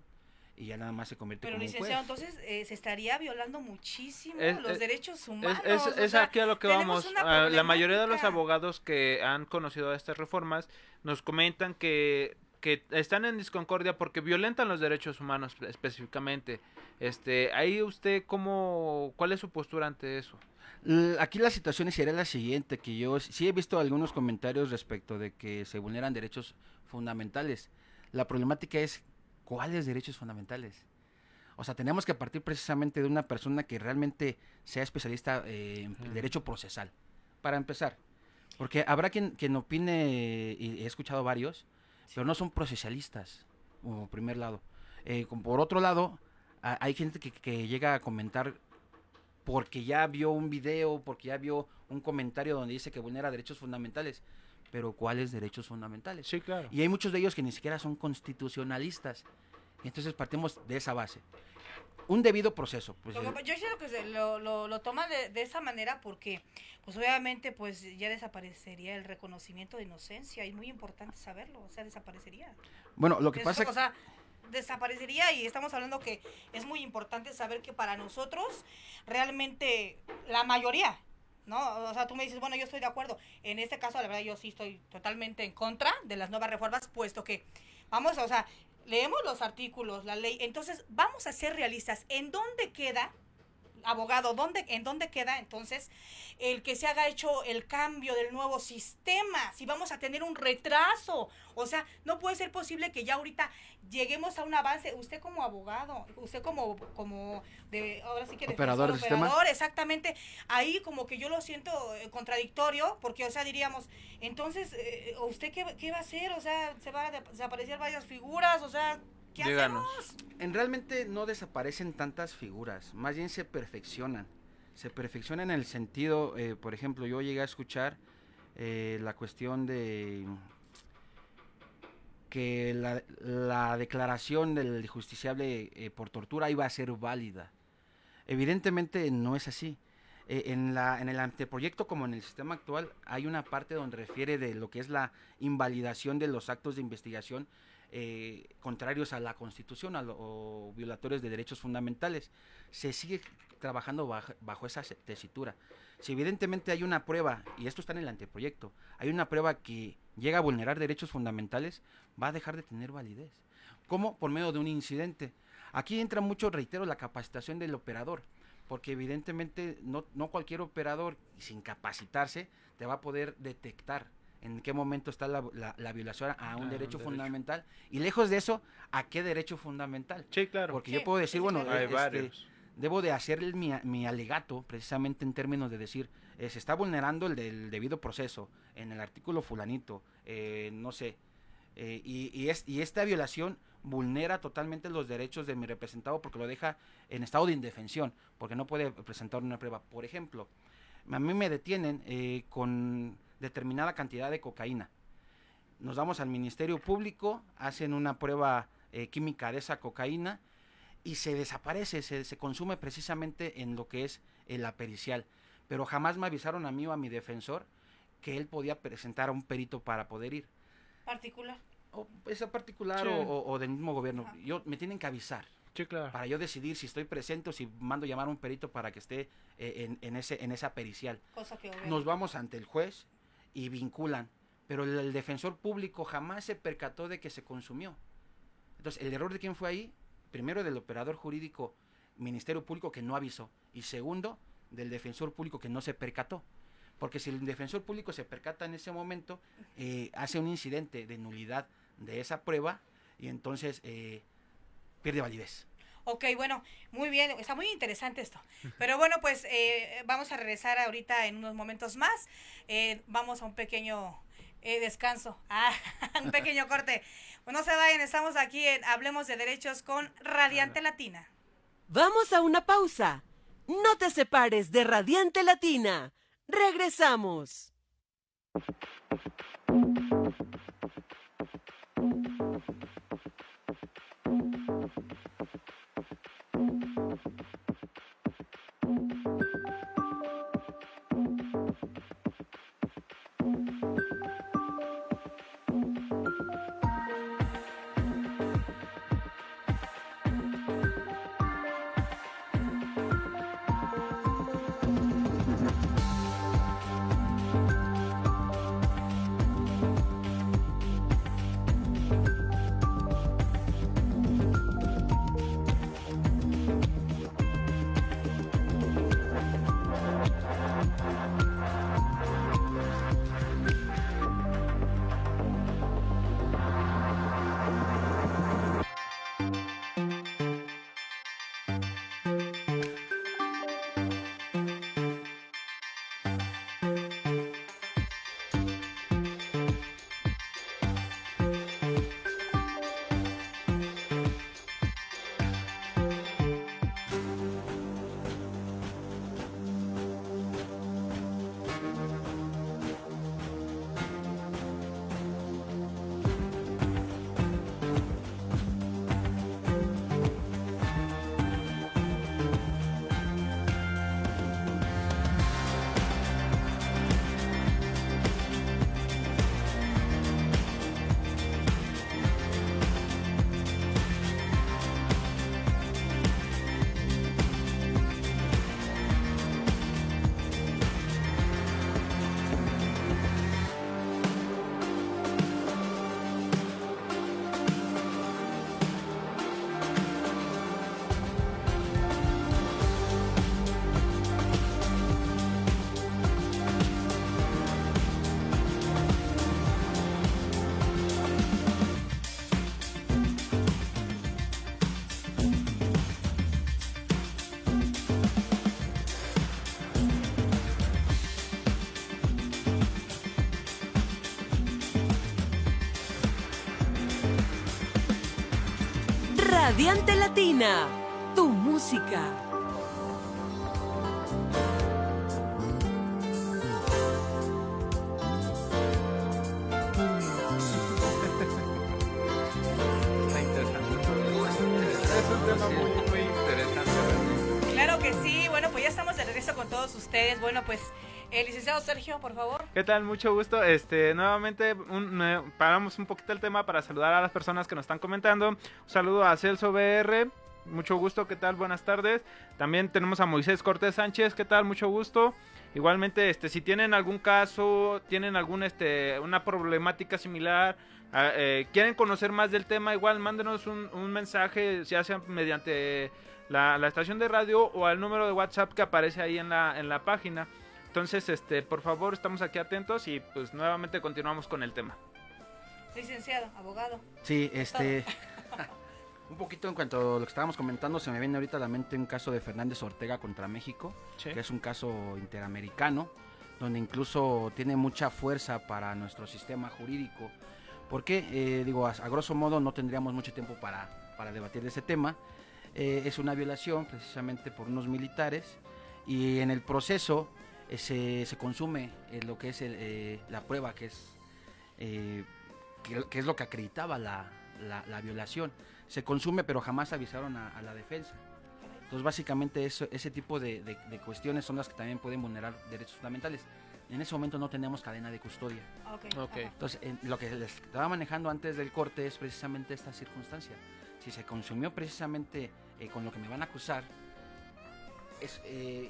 y ya nada más se convierte como un juez. Pero licenciado, entonces se estaría violando muchísimo los derechos humanos. Es aquí a lo que vamos. La mayoría de los problemática. abogados que han conocido estas reformas nos comentan que están en disconcordia porque violentan los derechos humanos específicamente. Ahí usted, ¿cuál es su postura ante eso? Aquí la situación sería la siguiente, que yo sí he visto algunos comentarios respecto de que se vulneran derechos fundamentales. La problemática es, ¿cuáles derechos fundamentales? O sea, tenemos que partir precisamente de una persona que realmente sea especialista en derecho procesal, para empezar. Porque habrá quien opine, y he escuchado varios, pero no son procesalistas, como primer lado. Por otro lado, hay gente que llega a comentar porque ya vio un video, porque ya vio un comentario donde dice que vulnera derechos fundamentales. Pero ¿cuáles derechos fundamentales? Sí, claro. Y hay muchos de ellos que ni siquiera son constitucionalistas. Entonces partimos de esa base. Un debido proceso. Pues, yo creo que lo toma de esa manera porque, pues obviamente, pues ya desaparecería el reconocimiento de inocencia. Y es muy importante saberlo, o sea, desaparecería. Bueno, lo que pasa o sea, desaparecería, y estamos hablando que es muy importante saber que para nosotros realmente la mayoría ¿no? O sea, tú me dices, bueno, yo estoy de acuerdo. En este caso, la verdad, yo sí estoy totalmente en contra de las nuevas reformas, puesto que, vamos, o sea, leemos los artículos, la ley, entonces vamos a ser realistas. ¿En dónde queda, abogado, en dónde queda entonces el que se haga hecho el cambio del nuevo sistema? Si vamos a tener un retraso, o sea, no puede ser posible que ya ahorita lleguemos a un avance. Usted como abogado, usted como ahora sí que Operador del sistema. exactamente, ahí como que yo lo siento contradictorio, porque, o sea, diríamos, entonces, ¿usted qué va a hacer? O sea, se van a desaparecer varias figuras, o sea, ¿qué Díganos. hacemos? Realmente no desaparecen tantas figuras, más bien se perfeccionan. Se perfeccionan en el sentido, por ejemplo, yo llegué a escuchar la cuestión de que la declaración del justiciable por tortura iba a ser válida. Evidentemente no es así. En el anteproyecto, como en el sistema actual, hay una parte donde refiere de lo que es la invalidación de los actos de investigación contrarios a la Constitución o violatorios de derechos fundamentales. Se sigue trabajando bajo esa tesitura. Si evidentemente hay una prueba, y esto está en el anteproyecto, hay una prueba que llega a vulnerar derechos fundamentales, va a dejar de tener validez. ¿Cómo? Por medio de un incidente. Aquí entra mucho, reitero, la capacitación del operador, porque evidentemente no cualquier operador, sin capacitarse, te va a poder detectar en qué momento está la violación a un derecho fundamental, y lejos de eso, ¿a qué derecho fundamental? Sí, claro. Porque Sí, yo puedo decir, sí, bueno, Hay varios. debo de hacer mi alegato precisamente en términos de decir, se está vulnerando el debido proceso en el artículo fulanito, no sé, y esta violación vulnera totalmente los derechos de mi representado porque lo deja en estado de indefensión, porque no puede presentar una prueba. Por ejemplo, a mí me detienen con determinada cantidad de cocaína. Nos vamos al Ministerio Público, hacen una prueba química de esa cocaína y se desaparece, se consume precisamente en lo que es la pericial. Pero jamás me avisaron a mí o a mi defensor que él podía presentar a un perito para poder ir. Particular. O esa particular Sí. o del mismo gobierno. Ajá. Me tienen que avisar Sí, claro. para yo decidir si estoy presente o si mando llamar a un perito para que esté en esa pericial. Cosa que obviamente. Nos vamos ante el juez y vinculan, pero el defensor público jamás se percató de que se consumió. Entonces, ¿el error de quién fue ahí? Primero, del operador jurídico, Ministerio Público, que no avisó, y segundo, del defensor público, que no se percató. Porque si el defensor público se percata en ese momento, hace un incidente de nulidad de esa prueba y entonces pierde validez. Ok, bueno, muy bien, está muy interesante esto. Pero bueno, pues vamos a regresar ahorita en unos momentos más. Vamos a un pequeño descanso, un pequeño corte. Pues no se vayan, estamos aquí en Hablemos de Derechos con Radiante Latina. Vamos a una pausa. No te separes de Radiante Latina. Regresamos. Radiante Latina, tu música. Está interesante. Es un tema muy interesante. Claro que sí, bueno, pues ya estamos de regreso con todos ustedes. Bueno, pues, licenciado Sergio, por favor. ¿Qué tal? Mucho gusto. Nuevamente paramos un poquito el tema para saludar a las personas que nos están comentando. Un saludo a Celso BR. Mucho gusto, ¿qué tal? Buenas tardes. También tenemos a Moisés Cortés Sánchez, ¿qué tal? Mucho gusto. Igualmente, si tienen algún caso, tienen una problemática similar, quieren conocer más del tema, igual mándenos un mensaje, ya sea mediante la estación de radio o al número de WhatsApp que aparece ahí en la página. Entonces, por favor, estamos aquí atentos y pues nuevamente continuamos con el tema. Licenciado, abogado. Sí, un poquito en cuanto a lo que estábamos comentando, se me viene ahorita a la mente un caso de Fernández Ortega contra México, Sí. que es un caso interamericano, donde incluso tiene mucha fuerza para nuestro sistema jurídico, porque, a grosso modo no tendríamos mucho tiempo para debatir de ese tema. Es una violación precisamente por unos militares, y en el proceso se consume lo que es la prueba, que es lo que acreditaba la violación. Se consume, pero jamás avisaron a la defensa. Entonces, básicamente, ese tipo de cuestiones son las que también pueden vulnerar derechos fundamentales. En ese momento no tenemos cadena de custodia. Ok. Entonces, lo que les estaba manejando antes del corte es precisamente esta circunstancia. Si se consumió precisamente con lo que me van a acusar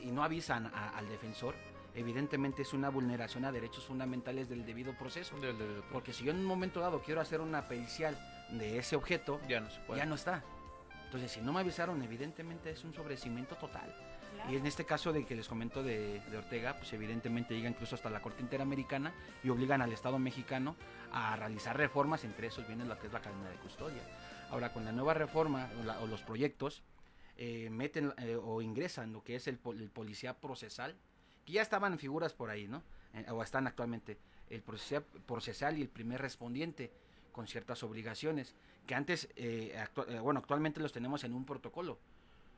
y no avisan al defensor, evidentemente es una vulneración a derechos fundamentales del debido proceso. Porque si yo en un momento dado quiero hacer una pericial de ese objeto, Ya no se puede. ya no está. Entonces, si no me avisaron, evidentemente es un sobrecimiento total. Claro. Y en este caso de que les comento de Ortega, pues evidentemente llega incluso hasta la Corte Interamericana y obligan al Estado mexicano a realizar reformas, entre esos viene lo que es la cadena de custodia. Ahora, con la nueva reforma o los proyectos, meten o ingresan lo que es el policía procesal, que ya estaban figuras por ahí, ¿no? O están actualmente, el policía procesal y el primer respondiente, con ciertas obligaciones, que antes, actualmente los tenemos en un protocolo.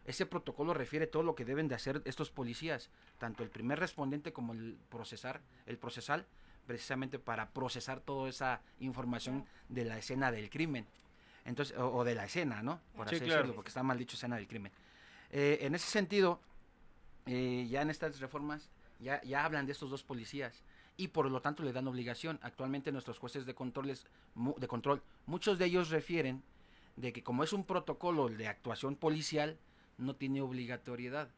Ese protocolo refiere todo lo que deben de hacer estos policías, tanto el primer respondiente como el procesal, precisamente para procesar toda esa información de la escena del crimen. Entonces, o de la escena, ¿no? Por Sí, así claro. decirlo, porque está mal dicho escena del crimen. En ese sentido, ya en estas reformas, ya hablan de estos dos policías y por lo tanto le dan obligación. Actualmente nuestros jueces de control, muchos de ellos refieren de que como es un protocolo de actuación policial, no tiene obligatoriedad.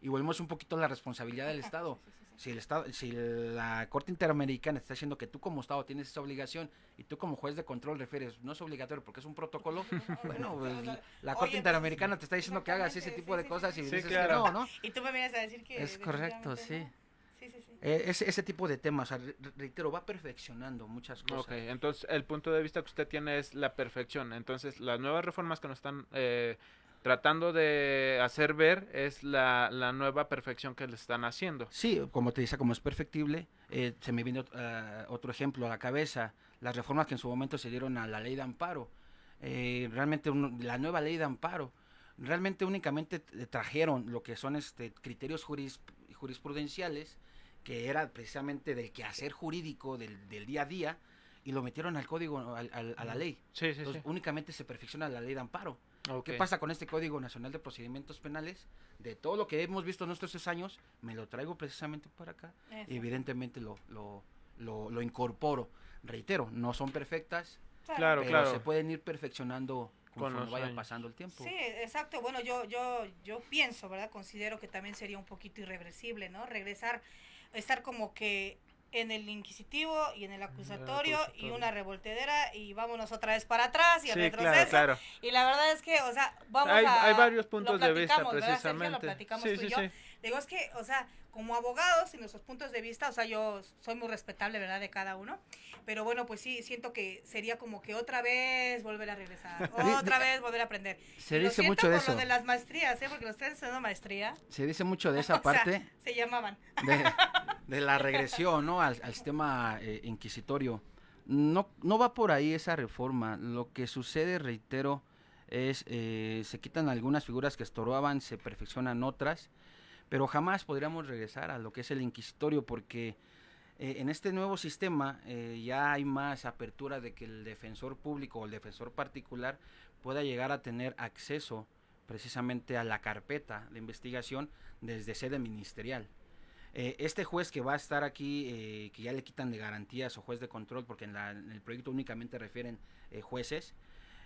Y volvemos un poquito a la responsabilidad del Estado. Si la Corte Interamericana está diciendo que tú como Estado tienes esa obligación y tú como juez de control refieres, no es obligatorio porque es un protocolo, bueno, pues, la Corte Oye, Interamericana te está diciendo que hagas ese exactamente, tipo de sí, cosas y sí, dices claro. que no, ¿no? Y tú me vienes a decir que... Es correcto, sí. definitivamente no. Sí. Ese tipo de temas, o sea, reitero, va perfeccionando muchas cosas. Ok, entonces el punto de vista que usted tiene es la perfección. Entonces las nuevas reformas que nos están tratando de hacer ver es la nueva perfección que le están haciendo. Sí, como te dice, como es perfectible, se me viene otro ejemplo a la cabeza, las reformas que en su momento se dieron a la ley de amparo. Realmente la nueva ley de amparo, realmente únicamente trajeron lo que son criterios jurisprudenciales, que era precisamente del quehacer jurídico del día a día, y lo metieron al código, a la ley. Sí. Entonces, únicamente se perfecciona la ley de amparo. Ok. ¿Qué pasa con este Código Nacional de Procedimientos Penales? De todo lo que hemos visto en estos 3 años, me lo traigo precisamente para acá. Eso. Y evidentemente lo incorporo. Reitero, no son perfectas, Claro, pero claro. se pueden ir perfeccionando Con conforme los vaya años. pasando el tiempo. Sí, exacto. Bueno, yo pienso, ¿verdad? Considero que también sería un poquito irreversible, ¿no? Regresar, estar como que en el inquisitivo y en el acusatorio y una revoltedera y vámonos otra vez para atrás y al Sí, retroceso. claro. Y la verdad es que, o sea, Hay varios lo puntos de vista, platicamos, ¿verdad, Sergio? precisamente. Lo platicamos Sí, tú y sí, yo. sí. Digo, es que, o sea, como abogados y nuestros puntos de vista, o sea, yo soy muy respetable, ¿verdad?, de cada uno, pero bueno, pues sí, siento que sería como que otra vez volver a regresar, otra vez volver a aprender. Se Y lo dice siento mucho de por lo eso. de las maestrías, porque los tres estudiando maestría, Se dice mucho de esa o sea, parte se llamaban. de la regresión, ¿no? al sistema inquisitorio. No va por ahí esa reforma. Lo que sucede, reitero, se quitan algunas figuras que estorbaban, se perfeccionan otras, pero jamás podríamos regresar a lo que es el inquisitorio, porque en este nuevo sistema ya hay más apertura de que el defensor público o el defensor particular pueda llegar a tener acceso precisamente a la carpeta de investigación desde sede ministerial. Este juez que va a estar aquí, que ya le quitan de garantías, o juez de control, porque en el proyecto únicamente refieren jueces,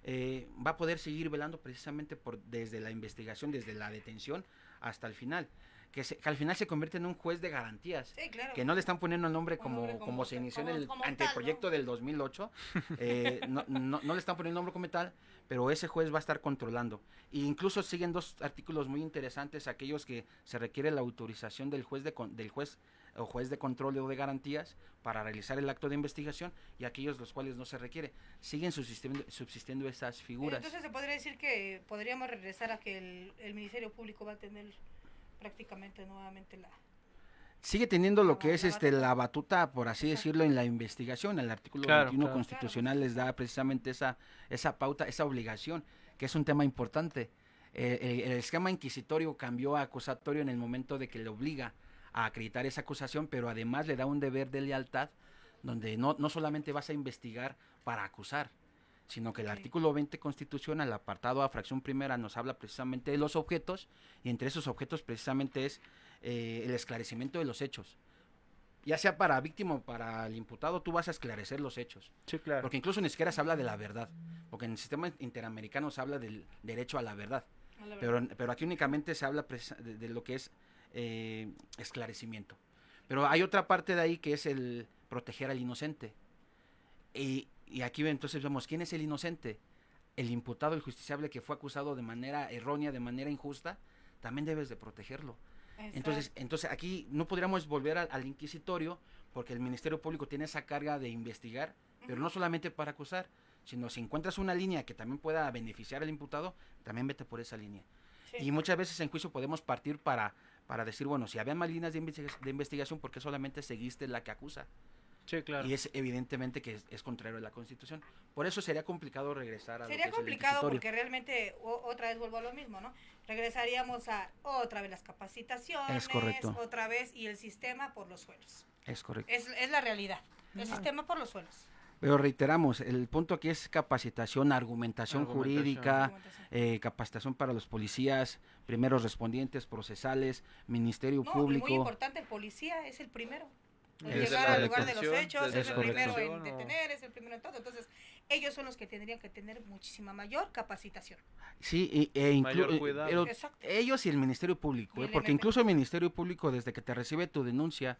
va a poder seguir velando precisamente desde la investigación, desde la detención hasta el final, que al final se convierte en un juez de garantías, Sí, claro. que no le están poniendo el nombre como como se inició en el como anteproyecto del 2008, no le están poniendo el nombre como tal, pero ese juez va a estar controlando. E incluso siguen dos artículos muy interesantes, aquellos que se requiere la autorización del juez o juez de control o de garantías para realizar el acto de investigación, y aquellos los cuales no se requiere. Siguen subsistiendo esas figuras. Entonces se podría decir que podríamos regresar a que el Ministerio Público va a tener prácticamente nuevamente Sigue teniendo lo que es la batuta. la batuta, por así Exacto. decirlo, en la investigación. El artículo Claro, 21 claro. constitucional les da precisamente esa pauta, esa obligación, que es un tema importante. El esquema inquisitorio cambió a acusatorio en el momento de que le obliga a acreditar esa acusación, pero además le da un deber de lealtad, donde no solamente vas a investigar para acusar, sino que el artículo 20 constitucional, el apartado A, fracción primera, nos habla precisamente de los objetos, y entre esos objetos precisamente es el esclarecimiento de los hechos. Ya sea para víctima o para el imputado, tú vas a esclarecer los hechos. Sí, claro. Porque incluso ni siquiera se habla de la verdad, porque en el sistema interamericano se habla del derecho a la verdad. Pero aquí únicamente se habla de lo que es esclarecimiento. Pero hay otra parte de ahí que es el proteger al inocente. Y aquí entonces vemos, ¿quién es el inocente? El imputado, el justiciable que fue acusado de manera errónea, de manera injusta, también debes de protegerlo. Entonces aquí no podríamos volver al inquisitorio, porque el Ministerio Público tiene esa carga de investigar, pero no solamente para acusar, sino si encuentras una línea que también pueda beneficiar al imputado, también vete por esa línea. Sí. Y muchas veces en juicio podemos partir para decir, bueno, si había más líneas de investigación, ¿por qué solamente seguiste la que acusa? Sí, claro. Y es evidentemente que es contrario a la Constitución. Por eso sería complicado regresar a lo Sería que es el complicado inquisitorio. porque realmente otra vez vuelvo a lo mismo, ¿no? Regresaríamos a otra vez las capacitaciones, Es correcto. otra vez, y el sistema por los suelos. Es correcto. Es la realidad. El sistema por los suelos. Pero reiteramos, el punto aquí es capacitación, argumentación jurídica, Argumentación. capacitación para los policías, primeros respondientes procesales, Ministerio No, y Público. muy importante, el policía es el primero. En Es llegar al correcto. lugar de los hechos, Desde es el la primero detención, en o- detener, es el primero en todo. Entonces, ellos son los que tendrían que tener muchísima mayor capacitación. Sí, Mayor cuidado. pero Exacto. ellos y el Ministerio Público, porque Libremente. incluso el Ministerio Público, desde que te recibe tu denuncia,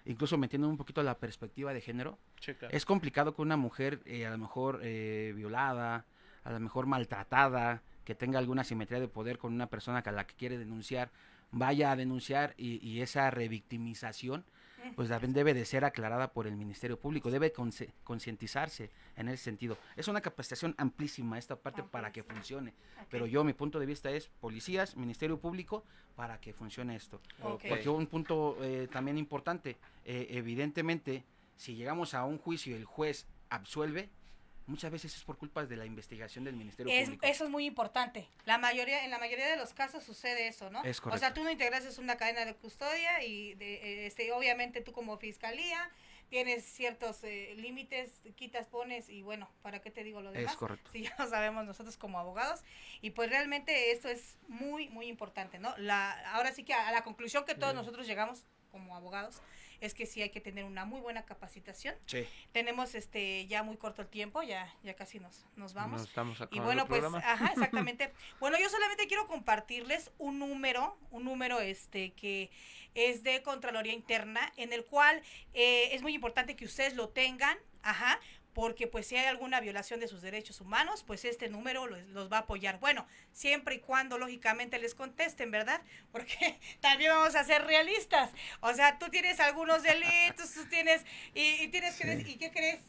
incluso metiendo un poquito la perspectiva de género, Sí, claro. es complicado que una mujer a lo mejor violada, a lo mejor maltratada, que tenga alguna simetría de poder con una persona a la que quiere denunciar, vaya a denunciar, y esa revictimización pues también debe de ser aclarada por el Ministerio Público, debe concientizarse en ese sentido. Es una capacitación amplísima esta parte para que funcione, pero mi punto de vista es policías, Ministerio Público, para que funcione esto. Ok. Porque un punto también importante, evidentemente, si llegamos a un juicio y el juez absuelve, muchas veces es por culpa de la investigación del Ministerio Público. Eso es muy importante. En la mayoría de los casos sucede eso, ¿no? Es O correcto. sea, tú no integraste una cadena de custodia y obviamente tú como fiscalía tienes ciertos límites, quitas, pones, y bueno, ¿para qué te digo lo demás? Es correcto. Si ya lo sabemos nosotros como abogados, y pues realmente esto es muy, muy importante, ¿no? Ahora sí que a la conclusión que todos nosotros llegamos como abogados es que sí hay que tener una muy buena capacitación. Sí. Tenemos ya muy corto el tiempo, ya casi nos vamos. No estamos Y acabando bueno, el pues, programa. ajá, exactamente. Bueno, yo solamente quiero compartirles un número que es de Contraloría Interna, en el cual es muy importante que ustedes lo tengan, ajá, porque pues si hay alguna violación de sus derechos humanos, pues este número los va a apoyar. Bueno, siempre y cuando lógicamente les contesten, ¿verdad? Porque también vamos a ser realistas. O sea, tú tienes algunos delitos, tú tienes, y tienes que, ¿y qué crees?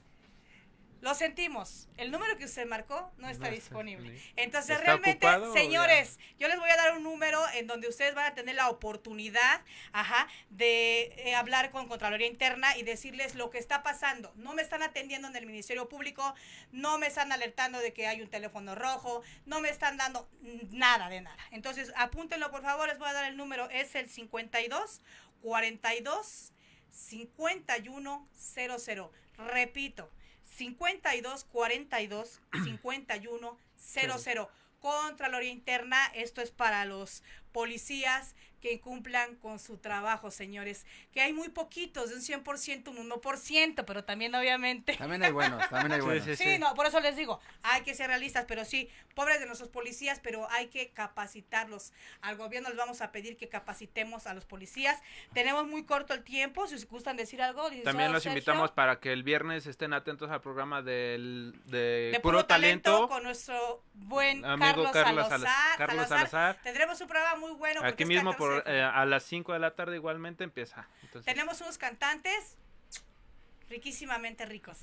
Lo sentimos. El número que usted marcó no está disponible. Entonces, ¿Está realmente, ocupado o señores, yo les voy a dar un número en donde ustedes van a tener la oportunidad, de hablar con Contraloría Interna y decirles lo que está pasando. No me están atendiendo en el Ministerio Público, no me están alertando de que hay un teléfono rojo, no me están dando nada de nada. Entonces, apúntenlo, por favor, les voy a dar el número. Es el 52 42 5100. Repito, 52 42 5100. Contraloría Interna, esto es para los policías que cumplan con su trabajo, señores, que hay muy poquitos, de un 100%, un 1%, pero también obviamente... También hay buenos, también hay buenos. Sí, no, por eso les digo, hay que ser realistas, pero sí, pobres de nuestros policías, pero hay que capacitarlos. Al gobierno les vamos a pedir que capacitemos a los policías. Tenemos muy corto el tiempo, si gustan decir algo. También los Sergio. invitamos para que el viernes estén atentos al programa de Puro Talento, Talento con nuestro buen amigo Carlos Carlos Salazar. Salazar. Tendremos un programa muy bueno. porque Aquí es mismo 14 a las 5 de la tarde igualmente empieza. Entonces, Tenemos unos cantantes riquísimamente ricos.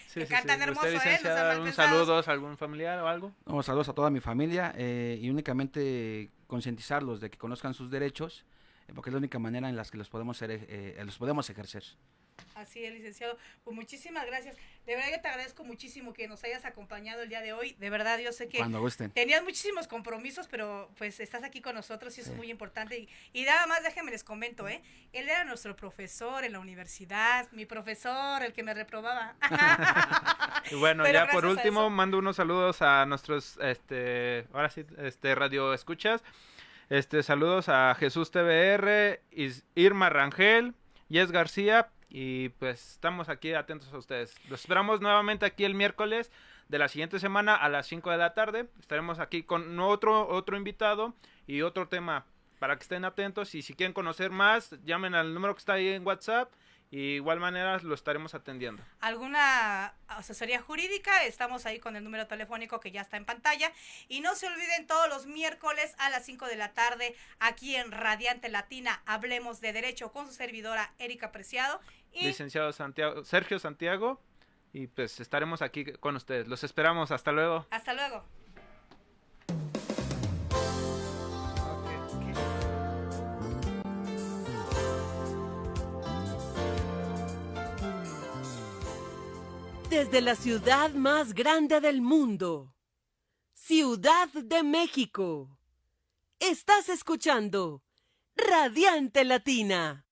sí, que sí, cantan sí. hermoso, ¿Usted, no sean licenciada, mal algún pensados. saludos a algún familiar o algo? No, saludos a toda mi familia y únicamente concientizarlos de que conozcan sus derechos, porque es la única manera en la que los podemos ejercer. Así es, licenciado. Pues muchísimas gracias. De verdad yo te agradezco muchísimo que nos hayas acompañado el día de hoy. De verdad yo sé que Cuando gusten. tenías muchísimos compromisos, pero pues estás aquí con nosotros y eso es muy importante. Y nada más déjenme les comento, él era nuestro profesor en la universidad, mi profesor, el que me reprobaba. Y bueno, Pero ya por gracias a último eso. mando unos saludos a nuestros ahora sí, radio escuchas. Saludos a Jesús TVR, Irma Rangel, Yes García, y pues estamos aquí atentos a ustedes. Los esperamos nuevamente aquí el miércoles de la siguiente semana a las 5 de la tarde. Estaremos aquí con otro invitado y otro tema para que estén atentos, y si quieren conocer más, llamen al número que está ahí en WhatsApp. Y de igual manera lo estaremos atendiendo. Alguna asesoría jurídica, estamos ahí con el número telefónico que ya está en pantalla. Y no se olviden, todos los miércoles a las 5 de la tarde, aquí en Radiante Latina, Hablemos de Derecho, con su servidora Erika Preciado. Y Licenciado Sergio Santiago, y pues estaremos aquí con ustedes. Los esperamos, hasta luego. hasta luego. Desde la ciudad más grande del mundo, Ciudad de México, estás escuchando Radiante Latina.